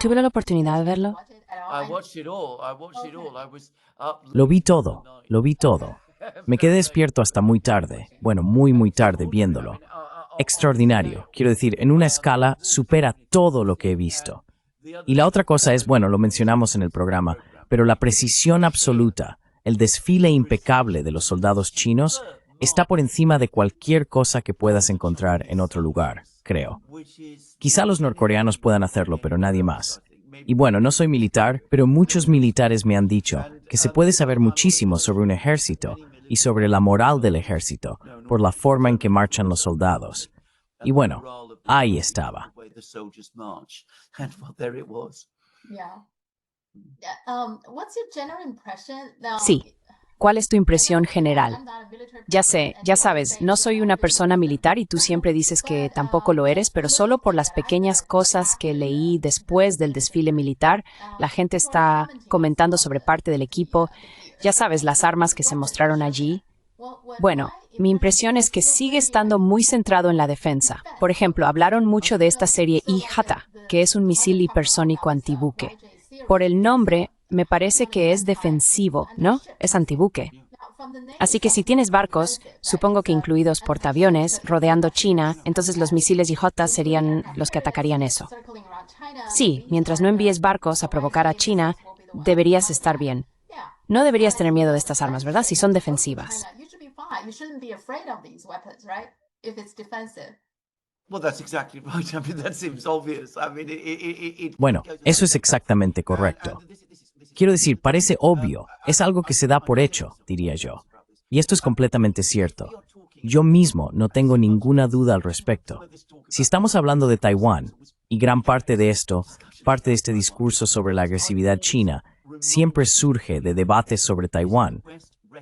tuve la oportunidad de verlo. Lo vi todo, lo vi todo. Me quedé despierto hasta muy tarde, bueno, muy, muy tarde viéndolo. Extraordinario, quiero decir, en una escala supera todo lo que he visto. Y la otra cosa es, bueno, lo mencionamos en el programa, pero la precisión absoluta, el desfile impecable de los soldados chinos está por encima de cualquier cosa que puedas encontrar en otro lugar, creo. Quizá los norcoreanos puedan hacerlo, pero nadie más. Y bueno, no soy militar, pero muchos militares me han dicho que se puede saber muchísimo sobre un ejército y sobre la moral del ejército por la forma en que marchan los soldados. Y bueno, ahí estaba. Sí. ¿Cuál es tu impresión general? Ya sé, ya sabes, no soy una persona militar y tú siempre dices que tampoco lo eres, pero solo por las pequeñas cosas que leí después del desfile militar, la gente está comentando sobre parte del equipo. Ya sabes, las armas que se mostraron allí. Bueno, mi impresión es que sigue estando muy centrado en la defensa. Por ejemplo, hablaron mucho de esta serie I-Hata, que es un misil hipersónico antibuque. Por el nombre, me parece que es defensivo, ¿no? Es antibuque. Así que si tienes barcos, supongo que incluidos portaaviones, rodeando China, entonces los misiles I-Hata serían los que atacarían eso. Sí, mientras no envíes barcos a provocar a China, deberías estar bien. No deberías tener miedo de estas armas, ¿verdad? Si son defensivas. Bueno, eso es exactamente correcto. Quiero decir, parece obvio, es algo que se da por hecho, diría yo. Y esto es completamente cierto. Yo mismo no tengo ninguna duda al respecto. Si estamos hablando de Taiwán, y gran parte de esto, parte de este discurso sobre la agresividad china, siempre surge de debates sobre Taiwán.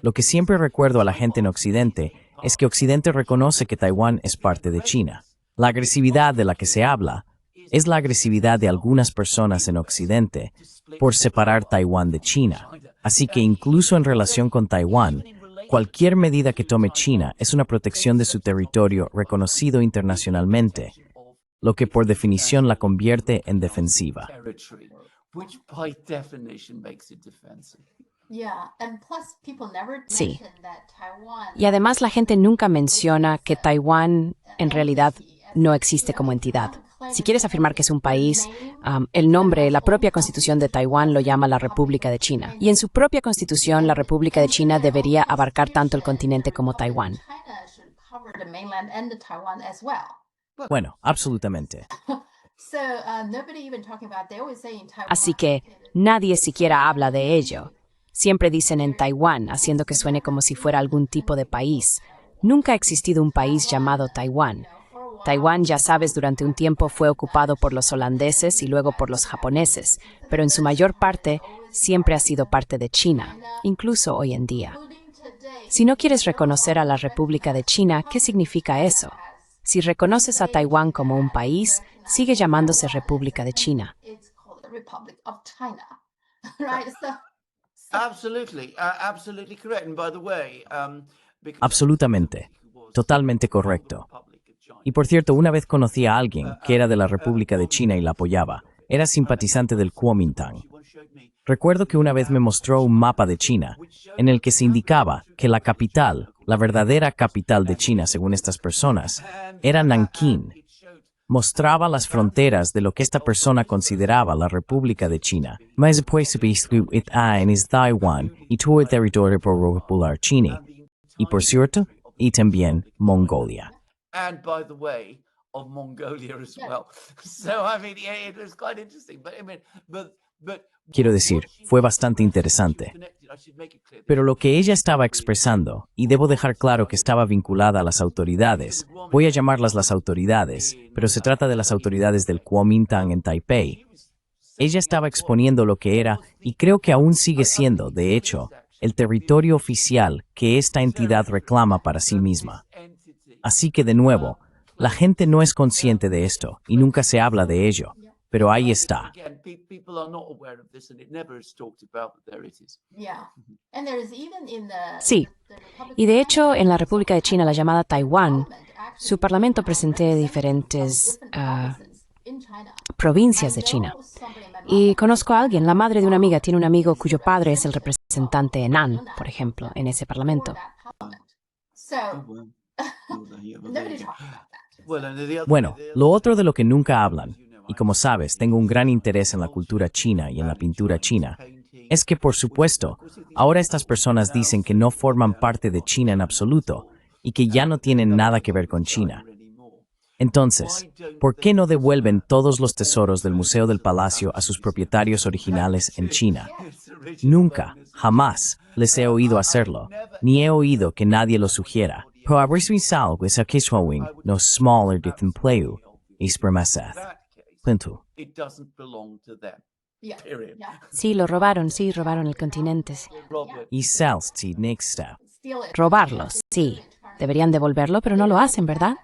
Lo que siempre recuerdo a la gente en Occidente es que Occidente reconoce que Taiwán es parte de China. La agresividad de la que se habla es la agresividad de algunas personas en Occidente por separar Taiwán de China. Así que incluso en relación con Taiwán, cualquier medida que tome China es una protección de su territorio reconocido internacionalmente, lo que por definición la convierte en defensiva. Sí. Y además la gente nunca menciona que Taiwán en realidad no existe como entidad. Si quieres afirmar que es un país, el nombre, la propia constitución de Taiwán lo llama la República de China. Y en su propia constitución, la República de China debería abarcar tanto el continente como Taiwán. Bueno, absolutamente. Así que nadie siquiera habla de ello. Siempre dicen en Taiwán, haciendo que suene como si fuera algún tipo de país. Nunca ha existido un país llamado Taiwán. Taiwán, ya sabes, durante un tiempo fue ocupado por los holandeses y luego por los japoneses, pero en su mayor parte siempre ha sido parte de China, incluso hoy en día. Si no quieres reconocer a la República de China, ¿qué significa eso? Si reconoces a Taiwán como un país, sigue llamándose República de China. Absolutamente. Totalmente correcto. Y por cierto, una vez conocí a alguien que era de la República de China y la apoyaba. Era simpatizante del Kuomintang. Recuerdo que una vez me mostró un mapa de China, en el que se indicaba que la capital, la verdadera capital de China según estas personas, era Nankín. Mostraba las fronteras de lo que esta persona consideraba la República de China, más pues es Taiwán y todo el territorio popular chino. Y por cierto, y también Mongolia. And by the way, of Mongolia as well. So I mean, yeah, it was quite interesting. But I mean, but Quiero decir, fue bastante interesante. Pero lo que ella estaba expresando, y debo dejar claro que estaba vinculada a las autoridades, voy a llamarlas las autoridades, pero se trata de las autoridades del Kuomintang en Taipei. Ella estaba exponiendo lo que era, y creo que aún sigue siendo, de hecho, el territorio oficial que esta entidad reclama para sí misma. Así que, de nuevo, la gente no es consciente de esto y nunca se habla de ello, pero ahí está. Sí, y de hecho en la República de China, la llamada Taiwán, su parlamento presenta diferentes provincias de China. Y conozco a alguien, la madre de una amiga tiene un amigo cuyo padre es el representante enan, por ejemplo, en ese parlamento. Bueno, lo otro de lo que nunca hablan, y como sabes, tengo un gran interés en la cultura china y en la pintura china, es que, por supuesto, ahora estas personas dicen que no forman parte de China en absoluto y que ya no tienen nada que ver con China. Entonces, ¿por qué no devuelven todos los tesoros del Museo del Palacio a sus propietarios originales en China? Nunca, jamás, les he oído hacerlo, ni he oído que nadie lo sugiera. Pero abrismisal wisa kiswawing no smaller dithenpleu, ispermaseth. Punto. Sí, robaron el continente. Y salsti next step. Robarlos, sí. Deberían devolverlo, pero no lo hacen, ¿verdad?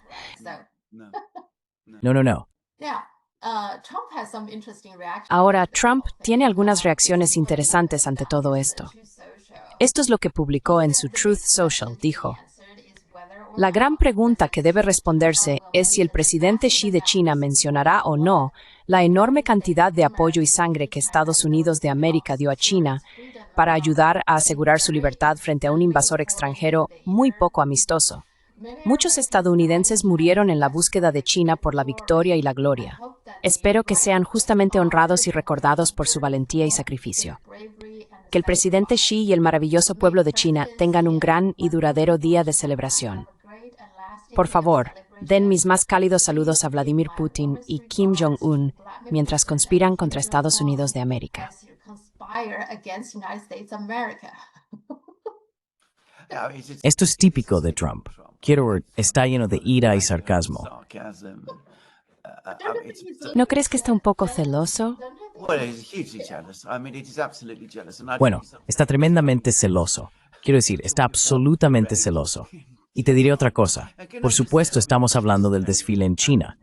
No. Ahora, Trump tiene algunas reacciones interesantes ante todo esto. Esto es lo que publicó en su Truth Social, dijo: la gran pregunta que debe responderse es si el presidente Xi de China mencionará o no la enorme cantidad de apoyo y sangre que Estados Unidos de América dio a China para ayudar a asegurar su libertad frente a un invasor extranjero muy poco amistoso. Muchos estadounidenses murieron en la búsqueda de China por la victoria y la gloria. Espero que sean justamente honrados y recordados por su valentía y sacrificio. Que el presidente Xi y el maravilloso pueblo de China tengan un gran y duradero día de celebración. Por favor, den mis más cálidos saludos a Vladimir Putin y Kim Jong-un mientras conspiran contra Estados Unidos de América. Esto es típico de Trump. Está lleno de ira y sarcasmo. ¿No crees que está un poco celoso? Bueno, está tremendamente celoso. Quiero decir, está absolutamente celoso. Y te diré otra cosa. Por supuesto, estamos hablando del desfile en China.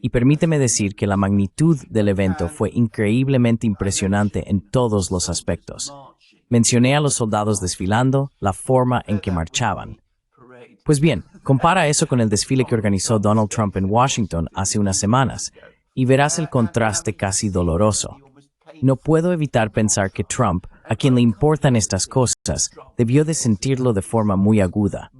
Y permíteme decir que la magnitud del evento fue increíblemente impresionante en todos los aspectos. Mencioné a los soldados desfilando, la forma en que marchaban. Pues bien, compara eso con el desfile que organizó Donald Trump en Washington hace unas semanas, y verás el contraste casi doloroso. No puedo evitar pensar que Trump, a quien le importan estas cosas, debió de sentirlo de forma muy aguda.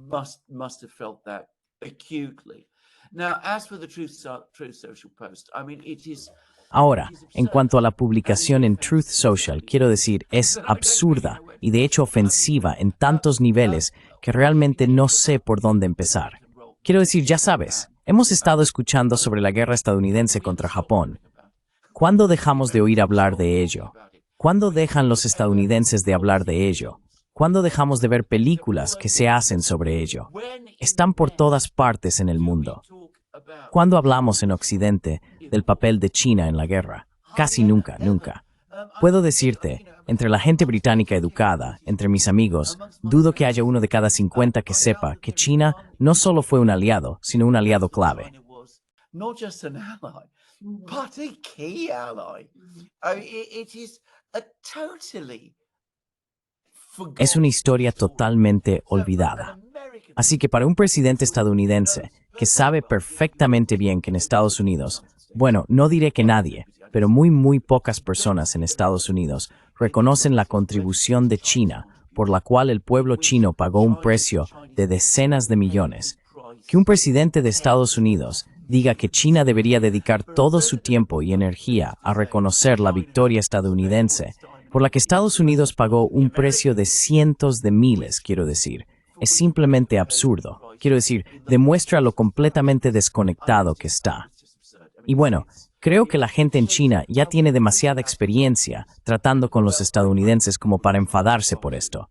Ahora, en cuanto a la publicación en Truth Social, quiero decir, es absurda y de hecho ofensiva en tantos niveles que realmente no sé por dónde empezar. Quiero decir, ya sabes, hemos estado escuchando sobre la guerra estadounidense contra Japón. ¿Cuándo dejamos de oír hablar de ello? ¿Cuándo dejan los estadounidenses de hablar de ello? ¿Cuándo dejamos de ver películas que se hacen sobre ello? Están por todas partes en el mundo. ¿Cuándo hablamos en Occidente del papel de China en la guerra? Casi nunca. Puedo decirte, entre la gente británica educada, entre mis amigos, dudo que haya uno de cada 50 que sepa que China no solo fue un aliado, sino un aliado clave. Es una historia totalmente olvidada. Así que para un presidente estadounidense que sabe perfectamente bien que en Estados Unidos, bueno, no diré que nadie, pero muy pocas personas en Estados Unidos reconocen la contribución de China, por la cual el pueblo chino pagó un precio de decenas de millones. Que un presidente de Estados Unidos diga que China debería dedicar todo su tiempo y energía a reconocer la victoria estadounidense, por la que Estados Unidos pagó un precio de cientos de miles, quiero decir, es simplemente absurdo. Quiero decir, demuestra lo completamente desconectado que está. Y bueno, creo que la gente en China ya tiene demasiada experiencia tratando con los estadounidenses como para enfadarse por esto.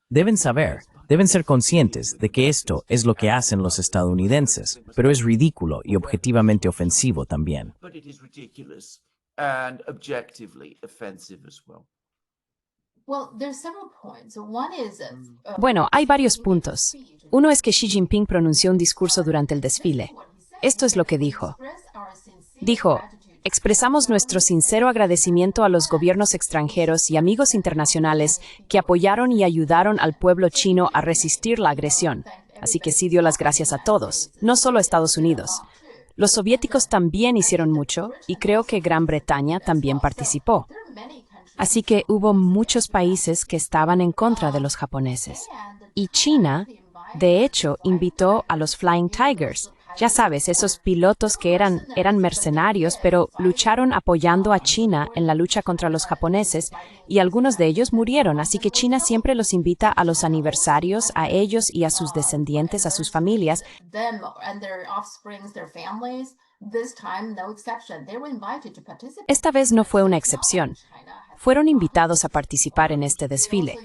Deben ser conscientes de que esto es lo que hacen los estadounidenses, pero es ridículo y objetivamente ofensivo también. Bueno, hay varios puntos. Uno es que Xi Jinping pronunció un discurso durante el desfile. Esto es lo que dijo. Dijo: expresamos nuestro sincero agradecimiento a los gobiernos extranjeros y amigos internacionales que apoyaron y ayudaron al pueblo chino a resistir la agresión. Así que sí dio las gracias a todos, no solo a Estados Unidos. Los soviéticos también hicieron mucho y creo que Gran Bretaña también participó. Así que hubo muchos países que estaban en contra de los japoneses. Y China, de hecho, invitó a los Flying Tigers. Ya sabes, esos pilotos que eran mercenarios, pero lucharon apoyando a China en la lucha contra los japoneses, y algunos de ellos murieron, así que China siempre los invita a los aniversarios, a ellos y a sus descendientes, a sus familias. Esta vez no fue una excepción. Fueron invitados a participar en este desfile.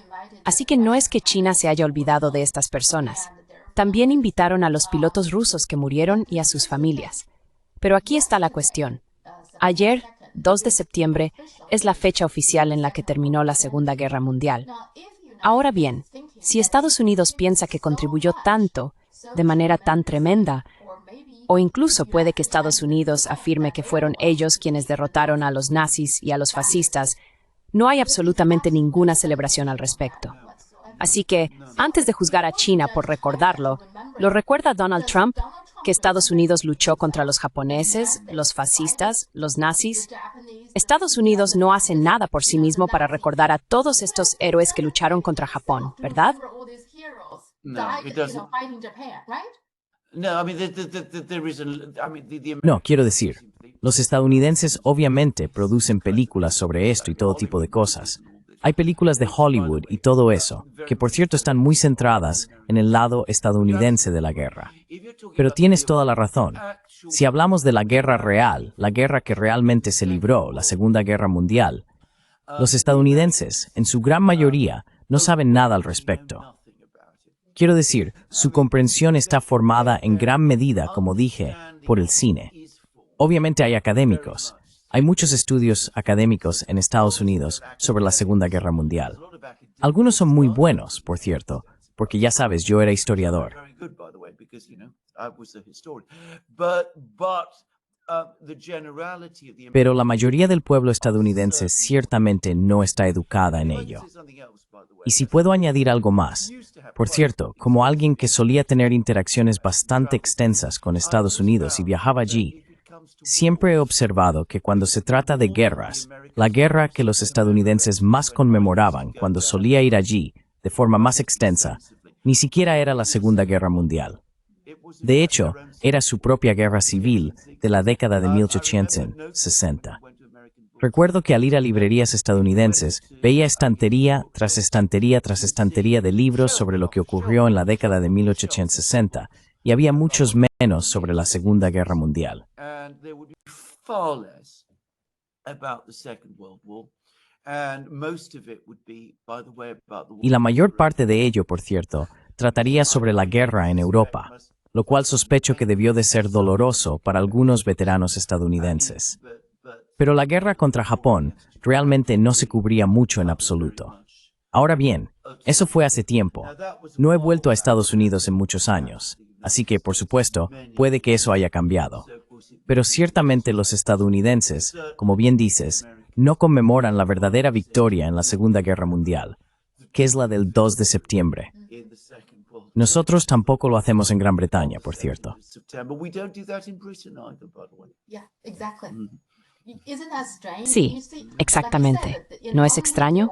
Así que no es que China se haya olvidado de estas personas. También invitaron a los pilotos rusos que murieron y a sus familias. Pero aquí está la cuestión. Ayer, 2 de septiembre, es la fecha oficial en la que terminó la Segunda Guerra Mundial. Ahora bien, si Estados Unidos piensa que contribuyó tanto, de manera tan tremenda, o incluso puede que Estados Unidos afirme que fueron ellos quienes derrotaron a los nazis y a los fascistas, no hay absolutamente ninguna celebración al respecto. Así que, antes de juzgar a China por recordarlo, ¿lo recuerda Donald Trump, que Estados Unidos luchó contra los japoneses, los fascistas, los nazis? Estados Unidos no hace nada por sí mismo para recordar a todos estos héroes que lucharon contra Japón, ¿verdad? No, quiero decir, los estadounidenses obviamente producen películas sobre esto y todo tipo de cosas. Hay películas de Hollywood y todo eso, que por cierto están muy centradas en el lado estadounidense de la guerra. Pero tienes toda la razón. Si hablamos de la guerra real, la guerra que realmente se libró, la Segunda Guerra Mundial, los estadounidenses, en su gran mayoría, no saben nada al respecto. Quiero decir, su comprensión está formada en gran medida, como dije, por el cine. Obviamente hay académicos. Hay muchos estudios académicos en Estados Unidos sobre la Segunda Guerra Mundial. Algunos son muy buenos, por cierto, porque ya sabes, yo era historiador. Pero la mayoría del pueblo estadounidense ciertamente no está educada en ello. Y si puedo añadir algo más, por cierto, como alguien que solía tener interacciones bastante extensas con Estados Unidos y viajaba allí, siempre he observado que cuando se trata de guerras, la guerra que los estadounidenses más conmemoraban cuando solía ir allí, de forma más extensa, ni siquiera era la Segunda Guerra Mundial. De hecho, era su propia guerra civil de la década de 1860. Recuerdo que al ir a librerías estadounidenses, veía estantería tras estantería tras estantería de libros sobre lo que ocurrió en la década de 1860, y había muchos menos sobre la Segunda Guerra Mundial. Y la mayor parte de ello, por cierto, trataría sobre la guerra en Europa, lo cual sospecho que debió de ser doloroso para algunos veteranos estadounidenses. Pero la guerra contra Japón realmente no se cubría mucho en absoluto. Ahora bien, eso fue hace tiempo. No he vuelto a Estados Unidos en muchos años, así que, por supuesto, puede que eso haya cambiado. Pero ciertamente los estadounidenses, como bien dices, no conmemoran la verdadera victoria en la Segunda Guerra Mundial, que es la del 2 de septiembre. Nosotros tampoco lo hacemos en Gran Bretaña, por cierto. Sí, exactamente. ¿No es extraño?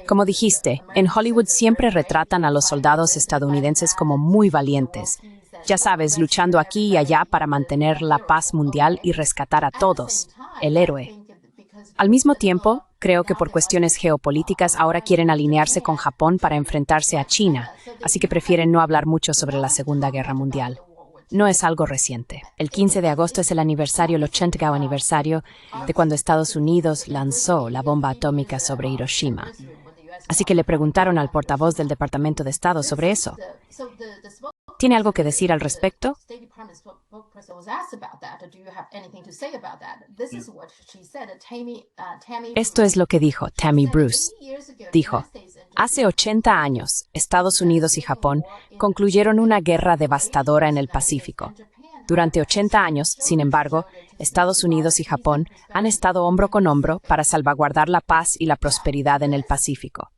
Como dijiste, en Hollywood siempre retratan a los soldados estadounidenses como muy valientes. Ya sabes, luchando aquí y allá para mantener la paz mundial y rescatar a todos, el héroe. Al mismo tiempo, creo que por cuestiones geopolíticas ahora quieren alinearse con Japón para enfrentarse a China, así que prefieren no hablar mucho sobre la Segunda Guerra Mundial. No es algo reciente. El 15 de agosto es el 80º aniversario de cuando Estados Unidos lanzó la bomba atómica sobre Hiroshima. Así que le preguntaron al portavoz del Departamento de Estado sobre eso. ¿Tiene algo que decir al respecto? Esto es lo que dijo Tammy Bruce. Dijo, hace 80 años, Estados Unidos y Japón concluyeron una guerra devastadora en el Pacífico. Durante 80 años, sin embargo, Estados Unidos y Japón han estado hombro con hombro para salvaguardar la paz y la prosperidad en el Pacífico.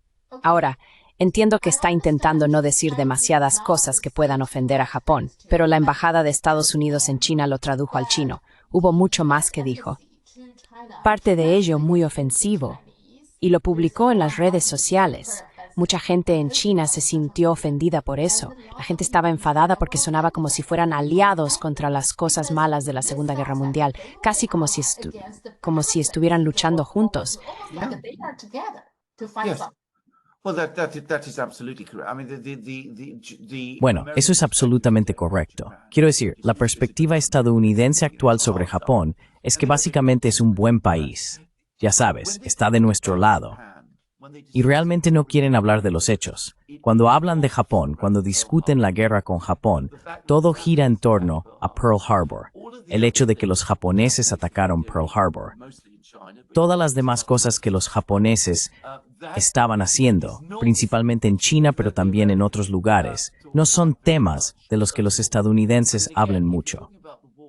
Ahora, Entiendo que está intentando no decir demasiadas cosas que puedan ofender a Japón, pero la embajada de Estados Unidos en China lo tradujo al chino. Hubo mucho más que dijo. Parte de ello muy ofensivo, y lo publicó en las redes sociales. Mucha gente en China se sintió ofendida por eso. La gente estaba enfadada porque sonaba como si fueran aliados contra las cosas malas de la Segunda Guerra Mundial, casi como si estuvieran luchando juntos. Yes. Well, that is absolutely correct. I mean, Bueno, eso es absolutamente correcto. Quiero decir, la perspectiva estadounidense actual sobre Japón es que básicamente es un buen país. Ya sabes, está de nuestro lado. Y realmente no quieren hablar de los hechos. Cuando hablan de Japón, cuando discuten la guerra con Japón, todo gira en torno a Pearl Harbor, el hecho de que los japoneses atacaron Pearl Harbor. Todas las demás cosas que los japoneses estaban haciendo, principalmente en China, pero también en otros lugares, no son temas de los que los estadounidenses hablen mucho.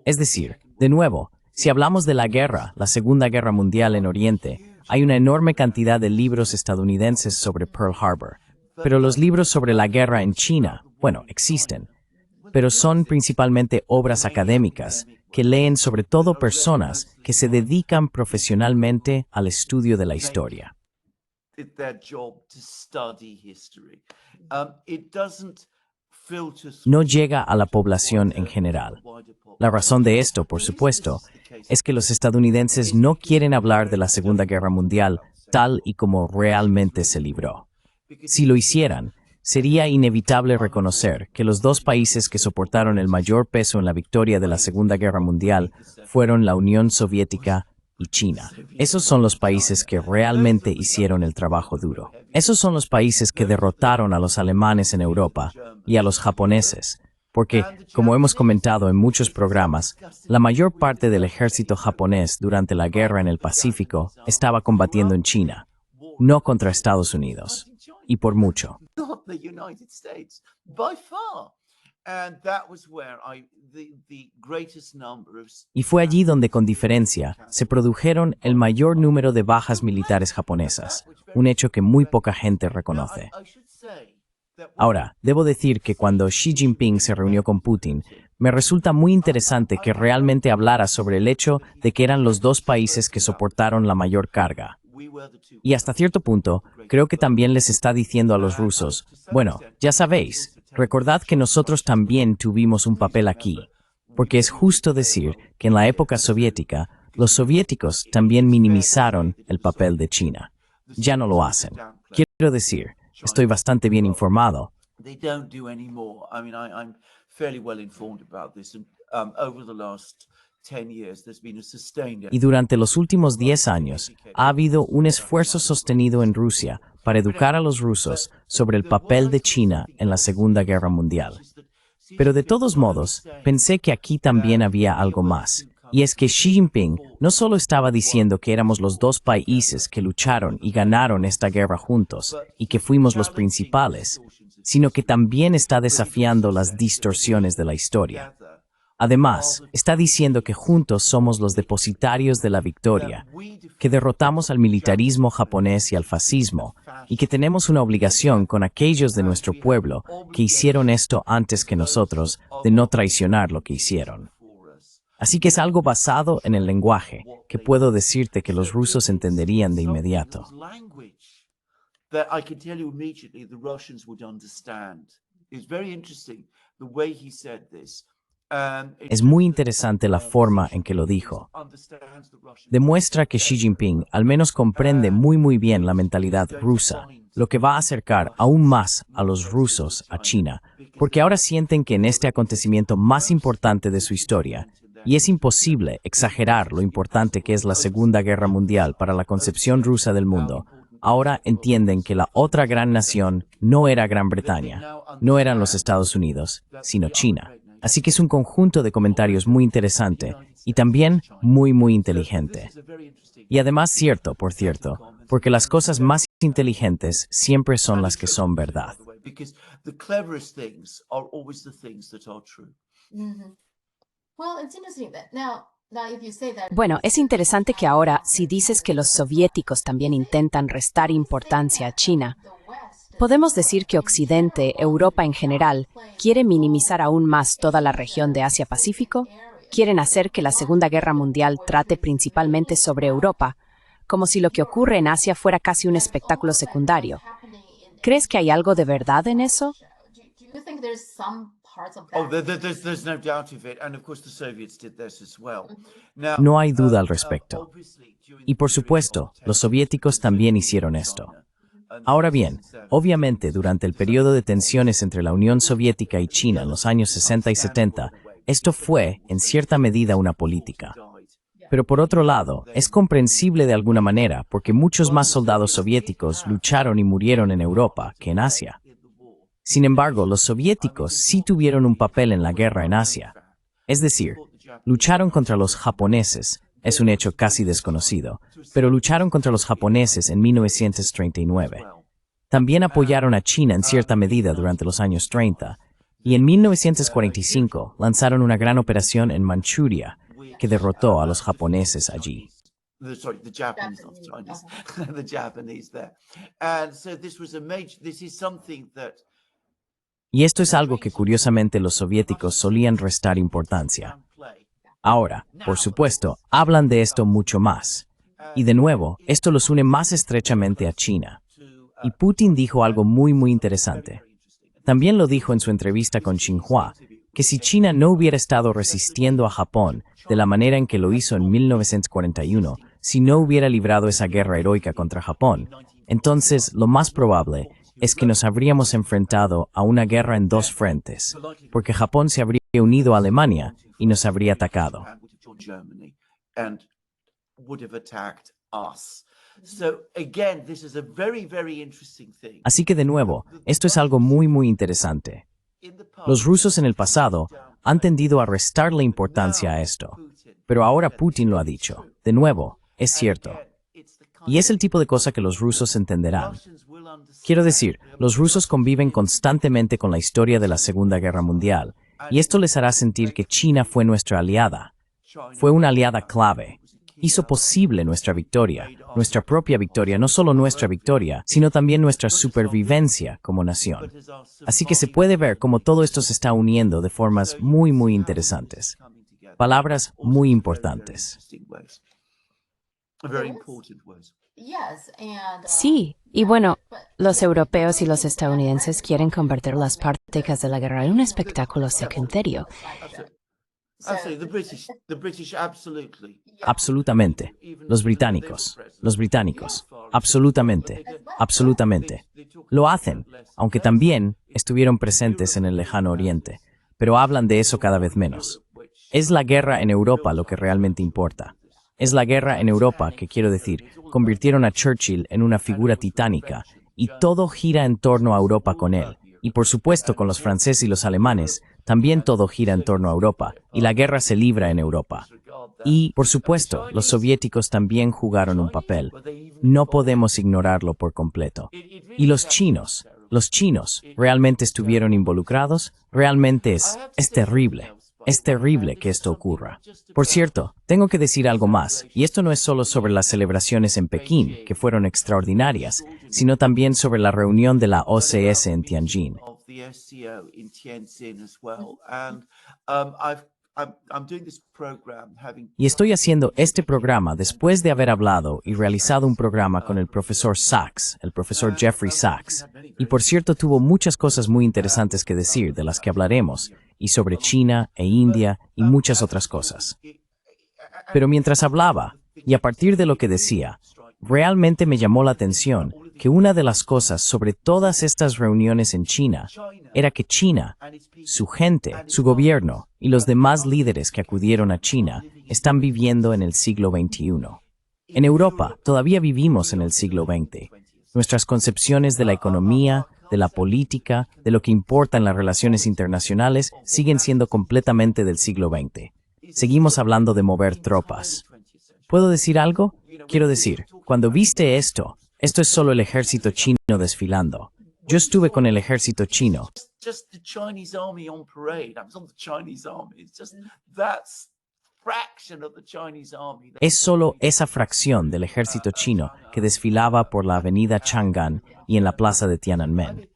Es decir, de nuevo, si hablamos de la guerra, la Segunda Guerra Mundial en Oriente, hay una enorme cantidad de libros estadounidenses sobre Pearl Harbor. Pero los libros sobre la guerra en China, bueno, existen, pero son principalmente obras académicas que leen sobre todo personas que se dedican profesionalmente al estudio de la historia. No llega a la población en general. La razón de esto, por supuesto, es que los estadounidenses no quieren hablar de la Segunda Guerra Mundial tal y como realmente se libró. Si lo hicieran, sería inevitable reconocer que los dos países que soportaron el mayor peso en la victoria de la Segunda Guerra Mundial fueron la Unión Soviética y China. Esos son los países que realmente hicieron el trabajo duro. Esos son los países que derrotaron a los alemanes en Europa y a los japoneses, porque, como hemos comentado en muchos programas, la mayor parte del ejército japonés durante la guerra en el Pacífico estaba combatiendo en China, no contra Estados Unidos, y por mucho. Y fue allí donde, con diferencia, se produjeron el mayor número de bajas militares japonesas, un hecho que muy poca gente reconoce. Ahora, debo decir que cuando Xi Jinping se reunió con Putin, me resulta muy interesante que realmente hablara sobre el hecho de que eran los dos países que soportaron la mayor carga. Y hasta cierto punto, creo que también les está diciendo a los rusos, bueno, ya sabéis, recordad que nosotros también tuvimos un papel aquí, porque es justo decir que en la época soviética, los soviéticos también minimizaron el papel de China. Ya no lo hacen. Quiero decir, estoy bastante bien informado. Y durante los últimos 10 años, ha habido un esfuerzo sostenido en Rusia para educar a los rusos sobre el papel de China en la Segunda Guerra Mundial. Pero de todos modos, pensé que aquí también había algo más. Y es que Xi Jinping no solo estaba diciendo que éramos los dos países que lucharon y ganaron esta guerra juntos, y que fuimos los principales, sino que también está desafiando las distorsiones de la historia. Además, está diciendo que juntos somos los depositarios de la victoria, que derrotamos al militarismo japonés y al fascismo, y que tenemos una obligación con aquellos de nuestro pueblo que hicieron esto antes que nosotros, de no traicionar lo que hicieron. Así que es algo basado en el lenguaje, que puedo decirte que los rusos entenderían de inmediato. Es muy interesante la forma en que lo dijo. Demuestra que Xi Jinping al menos comprende muy bien la mentalidad rusa, lo que va a acercar aún más a los rusos a China, porque ahora sienten que en este acontecimiento más importante de su historia, y es imposible exagerar lo importante que es la Segunda Guerra Mundial para la concepción rusa del mundo, ahora entienden que la otra gran nación no era Gran Bretaña, no eran los Estados Unidos, sino China. Así que es un conjunto de comentarios muy interesante y también muy inteligente. Y además cierto, por cierto, porque las cosas más inteligentes siempre son las que son verdad. Bueno, es interesante que ahora, si dices que los soviéticos también intentan restar importancia a China, Podemos decir que Occidente, Europa en general, quiere minimizar aún más toda la región de Asia-Pacífico. Quieren hacer que la Segunda Guerra Mundial trate principalmente sobre Europa, como si lo que ocurre en Asia fuera casi un espectáculo secundario. ¿Crees que hay algo de verdad en eso? Oh, there's no doubt of it, and of course the Soviets did this as well. Now, No hay duda al respecto. Y por supuesto, los soviéticos también hicieron esto. Ahora bien, obviamente durante el periodo de tensiones entre la Unión Soviética y China en los años 60 y 70, esto fue, en cierta medida, una política. Pero por otro lado, es comprensible de alguna manera porque muchos más soldados soviéticos lucharon y murieron en Europa que en Asia. Sin embargo, los soviéticos sí tuvieron un papel en la guerra en Asia. Es decir, lucharon contra los japoneses, es un hecho casi desconocido, pero lucharon contra los japoneses en 1939. También apoyaron a China en cierta medida durante los años 30, y en 1945 lanzaron una gran operación en Manchuria, que derrotó a los japoneses allí. The Japanese, not the Chinese, the Japanese there. And so this is something that Y esto es algo que curiosamente los soviéticos solían restar importancia. Ahora, por supuesto, hablan de esto mucho más. Y de nuevo, esto los une más estrechamente a China. Y Putin dijo algo muy interesante. También lo dijo en su entrevista con Xinhua, que si China no hubiera estado resistiendo a Japón de la manera en que lo hizo en 1941, si no hubiera librado esa guerra heroica contra Japón, entonces lo más probable es que nos habríamos enfrentado a una guerra en dos frentes, porque Japón se habría unido a Alemania y nos habría atacado. Así que de nuevo, esto es algo muy interesante. Los rusos en el pasado han tendido a restarle importancia a esto, pero ahora Putin lo ha dicho. De nuevo, es cierto. Y es el tipo de cosa que los rusos entenderán. Quiero decir, los rusos conviven constantemente con la historia de la Segunda Guerra Mundial, y esto les hará sentir que China fue nuestra aliada. Fue una aliada clave. Hizo posible nuestra victoria, nuestra propia victoria, no solo nuestra victoria, sino también nuestra supervivencia como nación. Así que se puede ver cómo todo esto se está uniendo de formas muy interesantes. Palabras muy importantes. Sí, y bueno, los europeos y los estadounidenses quieren convertir las prácticas de la guerra en un espectáculo secundario. Absolutamente. Los británicos, absolutamente. Lo hacen, aunque también estuvieron presentes en el lejano oriente, pero hablan de eso cada vez menos. Es la guerra en Europa lo que realmente importa. Es la guerra en Europa que, quiero decir, convirtieron a Churchill en una figura titánica, y todo gira en torno a Europa con él. Y por supuesto con los franceses y los alemanes, también todo gira en torno a Europa, y la guerra se libra en Europa. Y, por supuesto, los soviéticos también jugaron un papel. No podemos ignorarlo por completo. Y los chinos, ¿realmente estuvieron involucrados? Realmente es terrible. Es terrible que esto ocurra. Por cierto, tengo que decir algo más, y esto no es solo sobre las celebraciones en Pekín, que fueron extraordinarias, sino también sobre la reunión de la OCS en Tianjin. Y estoy haciendo este programa después de haber hablado y realizado un programa con el profesor Sachs, el profesor Jeffrey Sachs. Y por cierto, tuvo muchas cosas muy interesantes que decir, de las que hablaremos, y sobre China e India y muchas otras cosas. Pero mientras hablaba, y a partir de lo que decía, realmente me llamó la atención que una de las cosas sobre todas estas reuniones en China era que China, su gente, su gobierno y los demás líderes que acudieron a China están viviendo en el siglo XXI. En Europa todavía vivimos en el siglo XX. Nuestras concepciones de la economía, de la política, de lo que importa en las relaciones internacionales siguen siendo completamente del siglo XX. Seguimos hablando de mover tropas. ¿Puedo decir algo? Quiero decir, cuando viste esto es solo el ejército chino desfilando. Yo estuve con el ejército chino. fraction of the Chinese army. Es solo esa fracción del ejército chino que desfilaba por la avenida Chang'an y en la plaza de Tiananmen.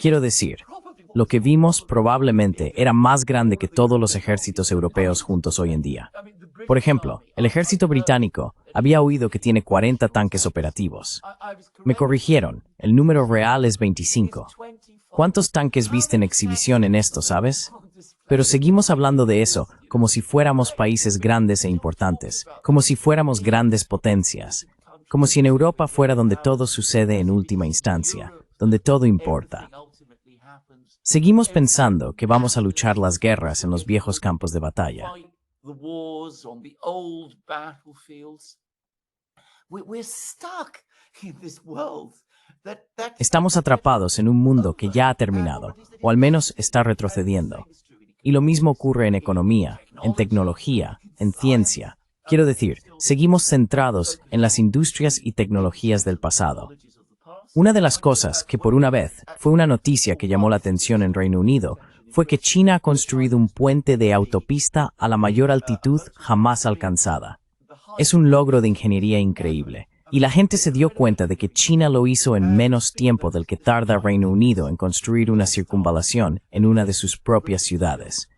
Quiero decir, lo que vimos probablemente era más grande que todos los ejércitos europeos juntos hoy en día. Por ejemplo, el ejército británico había oído que tiene 40 tanques operativos. Me corrigieron, el número real es 25. ¿Cuántos tanques viste en exhibición en esto, sabes? Pero seguimos hablando de eso como si fuéramos países grandes e importantes, como si fuéramos grandes potencias, como si en Europa fuera donde todo sucede en última instancia, donde todo importa. Seguimos pensando que vamos a luchar las guerras en los viejos campos de batalla. Estamos atrapados en un mundo que ya ha terminado, o al menos está retrocediendo. Y lo mismo ocurre en economía, en tecnología, en ciencia. Quiero decir, seguimos centrados en las industrias y tecnologías del pasado. Una de las cosas que por una vez fue una noticia que llamó la atención en Reino Unido fue que China ha construido un puente de autopista a la mayor altitud jamás alcanzada. Es un logro de ingeniería increíble. Y la gente se dio cuenta de que China lo hizo en menos tiempo del que tarda Reino Unido en construir una circunvalación en una de sus propias ciudades.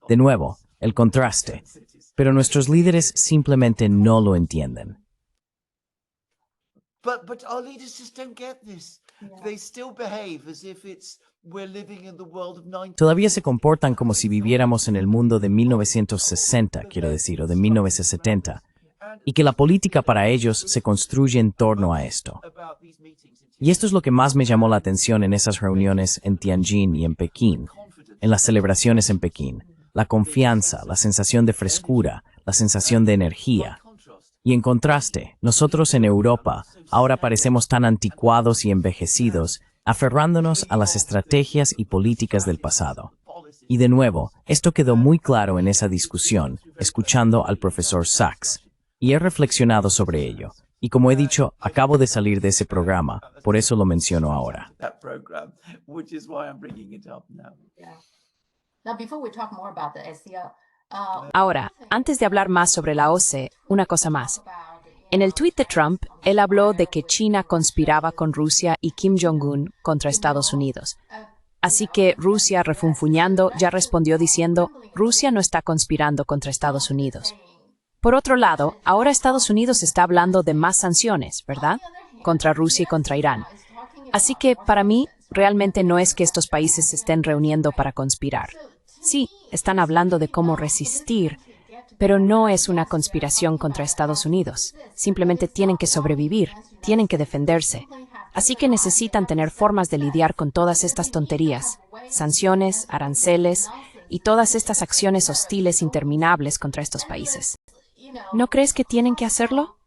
De nuevo, el contraste. Pero nuestros líderes simplemente no lo entienden. But our leaders just don't get this. They still behave as if we're living in the world of 19... Todavía se comportan como si viviéramos en el mundo de 1960, quiero decir, o de 1970. Y que la política para ellos se construye en torno a esto. Y esto es lo que más me llamó la atención en esas reuniones en Tianjin y en Pekín, en las celebraciones en Pekín. La confianza, la sensación de frescura, la sensación de energía. Y en contraste, nosotros en Europa ahora parecemos tan anticuados y envejecidos, aferrándonos a las estrategias y políticas del pasado. Y de nuevo, esto quedó muy claro en esa discusión, escuchando al profesor Sachs. Y he reflexionado sobre ello. Y como he dicho, acabo de salir de ese programa, por eso lo menciono ahora. Ahora, antes de hablar más sobre la OCE, una cosa más. En el tuit de Trump, él habló de que China conspiraba con Rusia y Kim Jong-un contra Estados Unidos. Así que Rusia, refunfuñando, ya respondió diciendo, Rusia no está conspirando contra Estados Unidos. Por otro lado, ahora Estados Unidos está hablando de más sanciones, ¿verdad? Contra Rusia y contra Irán. Así que, para mí, realmente no es que estos países se estén reuniendo para conspirar. Sí, están hablando de cómo resistir, pero no es una conspiración contra Estados Unidos. Simplemente tienen que sobrevivir, tienen que defenderse. Así que necesitan tener formas de lidiar con todas estas tonterías, sanciones, aranceles y todas estas acciones hostiles interminables contra estos países. ¿No crees que tienen que hacerlo?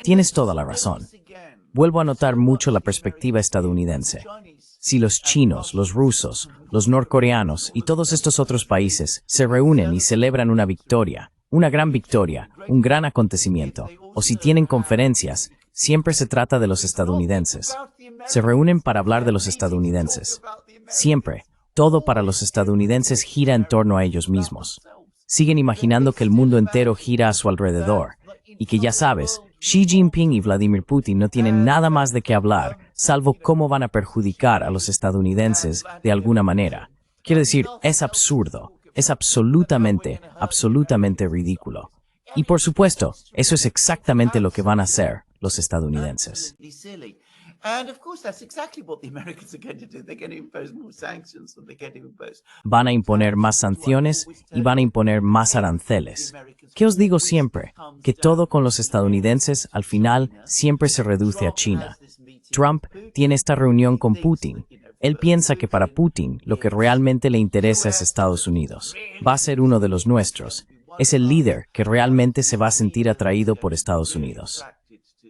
Tienes toda la razón. Vuelvo a notar mucho la perspectiva estadounidense. Si los chinos, los rusos, los norcoreanos y todos estos otros países se reúnen y celebran una victoria, una gran victoria, un gran acontecimiento, o si tienen conferencias, siempre se trata de los estadounidenses. Se reúnen para hablar de los estadounidenses. Siempre, todo para los estadounidenses gira en torno a ellos mismos. Siguen imaginando que el mundo entero gira a su alrededor, y que ya sabes, Xi Jinping y Vladimir Putin no tienen nada más de qué hablar, salvo cómo van a perjudicar a los estadounidenses de alguna manera. Quiero decir, es absurdo, es absolutamente ridículo. Y por supuesto, eso es exactamente lo que van a hacer los estadounidenses. Van a imponer más sanciones y van a imponer más aranceles. ¿Qué os digo siempre? Que todo con los estadounidenses al final siempre se reduce a China. Trump tiene esta reunión con Putin. Él piensa que para Putin lo que realmente le interesa es Estados Unidos. Va a ser uno de los nuestros. Es el líder que realmente se va a sentir atraído por Estados Unidos.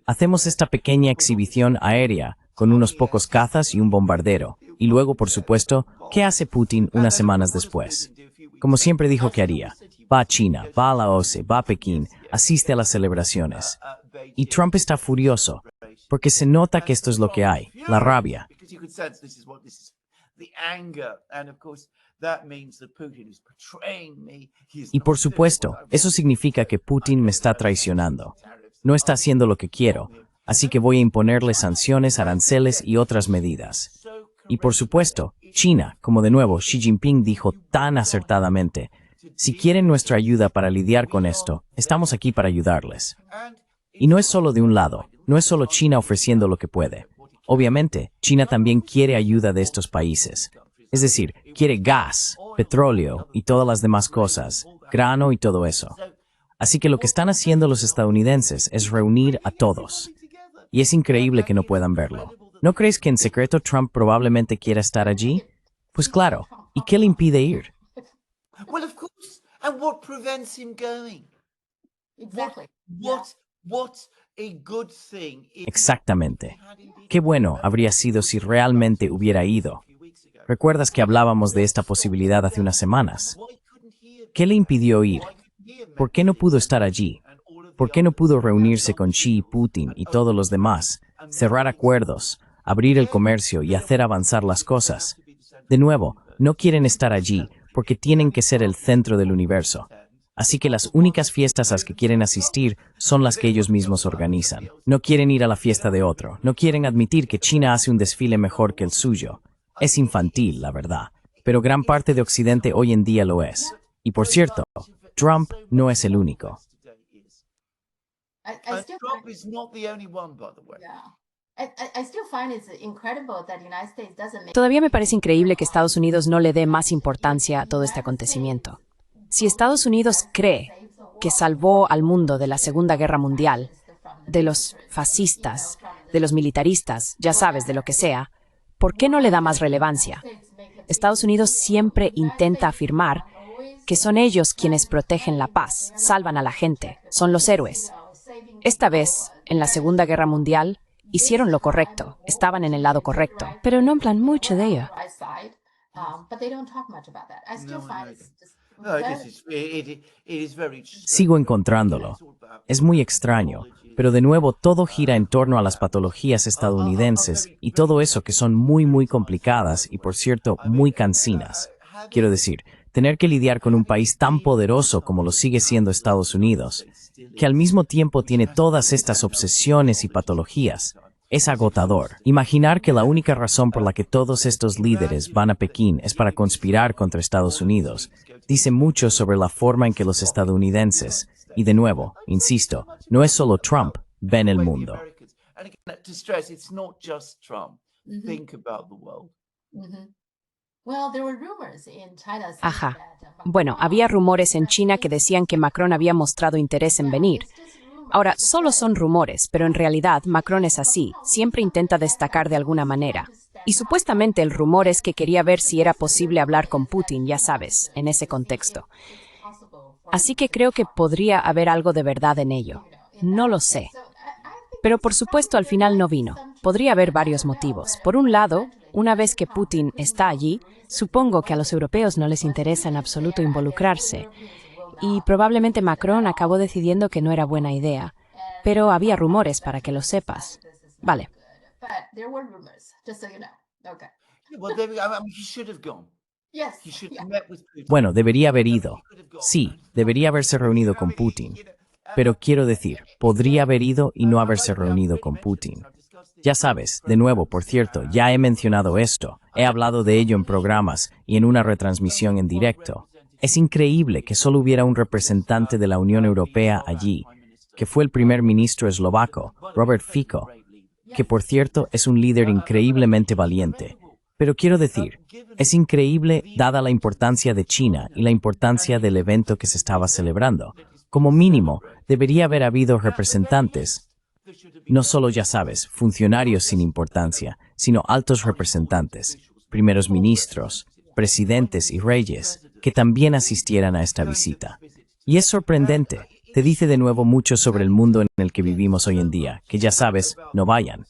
Hacemos esta pequeña exhibición aérea con unos pocos cazas y un bombardero. Y luego, por supuesto, ¿qué hace Putin unas semanas después? Como siempre dijo que haría. Va a China, va a la OCE, va a Pekín, asiste a las celebraciones. Y Trump está furioso, porque se nota que esto es lo que hay, la rabia. you could sense this is the anger, and of course that means that Putin is betraying me. Y por supuesto, eso significa que Putin me está traicionando. No está haciendo lo que quiero, así que voy a imponerle sanciones, aranceles y otras medidas. Y por supuesto, China, como de nuevo Xi Jinping dijo tan acertadamente, si quieren nuestra ayuda para lidiar con esto, estamos aquí para ayudarles. Y no es solo de un lado, no es solo China ofreciendo lo que puede. Obviamente, China también quiere ayuda de estos países. Es decir, quiere gas, petróleo y todas las demás cosas, grano y todo eso. Así que lo que están haciendo los estadounidenses es reunir a todos. Y es increíble que no puedan verlo. ¿No crees que en secreto Trump probablemente quiera estar allí? Pues claro. ¿Y qué le impide ir? Well, of course. And what prevents him going? Exactly. What a good thing. Exactamente. Qué bueno habría sido si realmente hubiera ido. ¿Recuerdas que hablábamos de esta posibilidad hace unas semanas? ¿Qué le impidió ir? ¿Por qué no pudo estar allí? ¿Por qué no pudo reunirse con Xi y Putin y todos los demás, cerrar acuerdos, abrir el comercio y hacer avanzar las cosas? De nuevo, no quieren estar allí porque tienen que ser el centro del universo. Así que las únicas fiestas a las que quieren asistir son las que ellos mismos organizan. No quieren ir a la fiesta de otro. No quieren admitir que China hace un desfile mejor que el suyo. Es infantil, la verdad. Pero gran parte de Occidente hoy en día lo es. Y por cierto, Trump no es el único. Trump is not the only one, by the way. I still find it's incredible that the United States doesn't make. Todavía me parece increíble que Estados Unidos no le dé más importancia a todo este acontecimiento. Si Estados Unidos cree que salvó al mundo de la Segunda Guerra Mundial, de los fascistas, de los militaristas, ya sabes, de lo que sea, ¿por qué no le da más relevancia? Estados Unidos siempre intenta afirmar que son ellos quienes protegen la paz, salvan a la gente, son los héroes. Esta vez, en la Segunda Guerra Mundial, hicieron lo correcto, estaban en el lado correcto, pero no hablan mucho de ello. Sigo encontrándolo. Es muy extraño, pero de nuevo todo gira en torno a las patologías estadounidenses y todo eso que son muy complicadas y, por cierto, muy cansinas. Quiero decir, tener que lidiar con un país tan poderoso como lo sigue siendo Estados Unidos, que al mismo tiempo tiene todas estas obsesiones y patologías. Es agotador. Imaginar que la única razón por la que todos estos líderes van a Pekín es para conspirar contra Estados Unidos dice mucho sobre la forma en que los estadounidenses, y de nuevo, insisto, no es solo Trump, ven el mundo. Ajá. Bueno, había rumores en China que decían que Macron había mostrado interés en venir. Ahora, solo son rumores, pero en realidad Macron es así, siempre intenta destacar de alguna manera. Y supuestamente el rumor es que quería ver si era posible hablar con Putin, ya sabes, en ese contexto. Así que creo que podría haber algo de verdad en ello. No lo sé. Pero por supuesto al final no vino. Podría haber varios motivos. Por un lado, una vez que Putin está allí, supongo que a los europeos no les interesa en absoluto involucrarse. Y probablemente Macron acabó decidiendo que no era buena idea. Pero había rumores, para que lo sepas. Vale. Bueno, debería haber ido. Sí, debería haberse reunido con Putin. Pero quiero decir, podría haber ido y no haberse reunido con Putin. Ya sabes, de nuevo, por cierto, ya he mencionado esto. He hablado de ello en programas y en una retransmisión en directo. Es increíble que solo hubiera un representante de la Unión Europea allí, que fue el primer ministro eslovaco, Robert Fico, que por cierto es un líder increíblemente valiente. Pero quiero decir, es increíble dada la importancia de China y la importancia del evento que se estaba celebrando. Como mínimo, debería haber habido representantes, no solo, ya sabes, funcionarios sin importancia, sino altos representantes, primeros ministros, presidentes y reyes, que también asistieran a esta visita. Y es sorprendente, te dice de nuevo mucho sobre el mundo en el que vivimos hoy en día, que ya sabes, no vayan.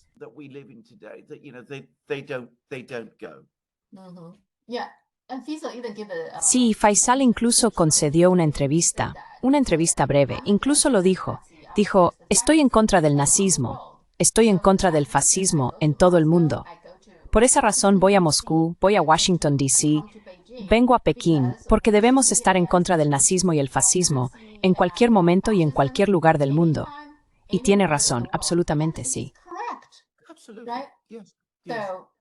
Sí, Faisal incluso concedió una entrevista breve, incluso lo dijo. Dijo, estoy en contra del nazismo, estoy en contra del fascismo en todo el mundo. Por esa razón voy a Moscú, voy a Washington, D.C., vengo a Pekín, porque debemos estar en contra del nazismo y el fascismo en cualquier momento y en cualquier lugar del mundo. Y tiene razón, absolutamente sí. Absolutely. Right? Yes. Yes. So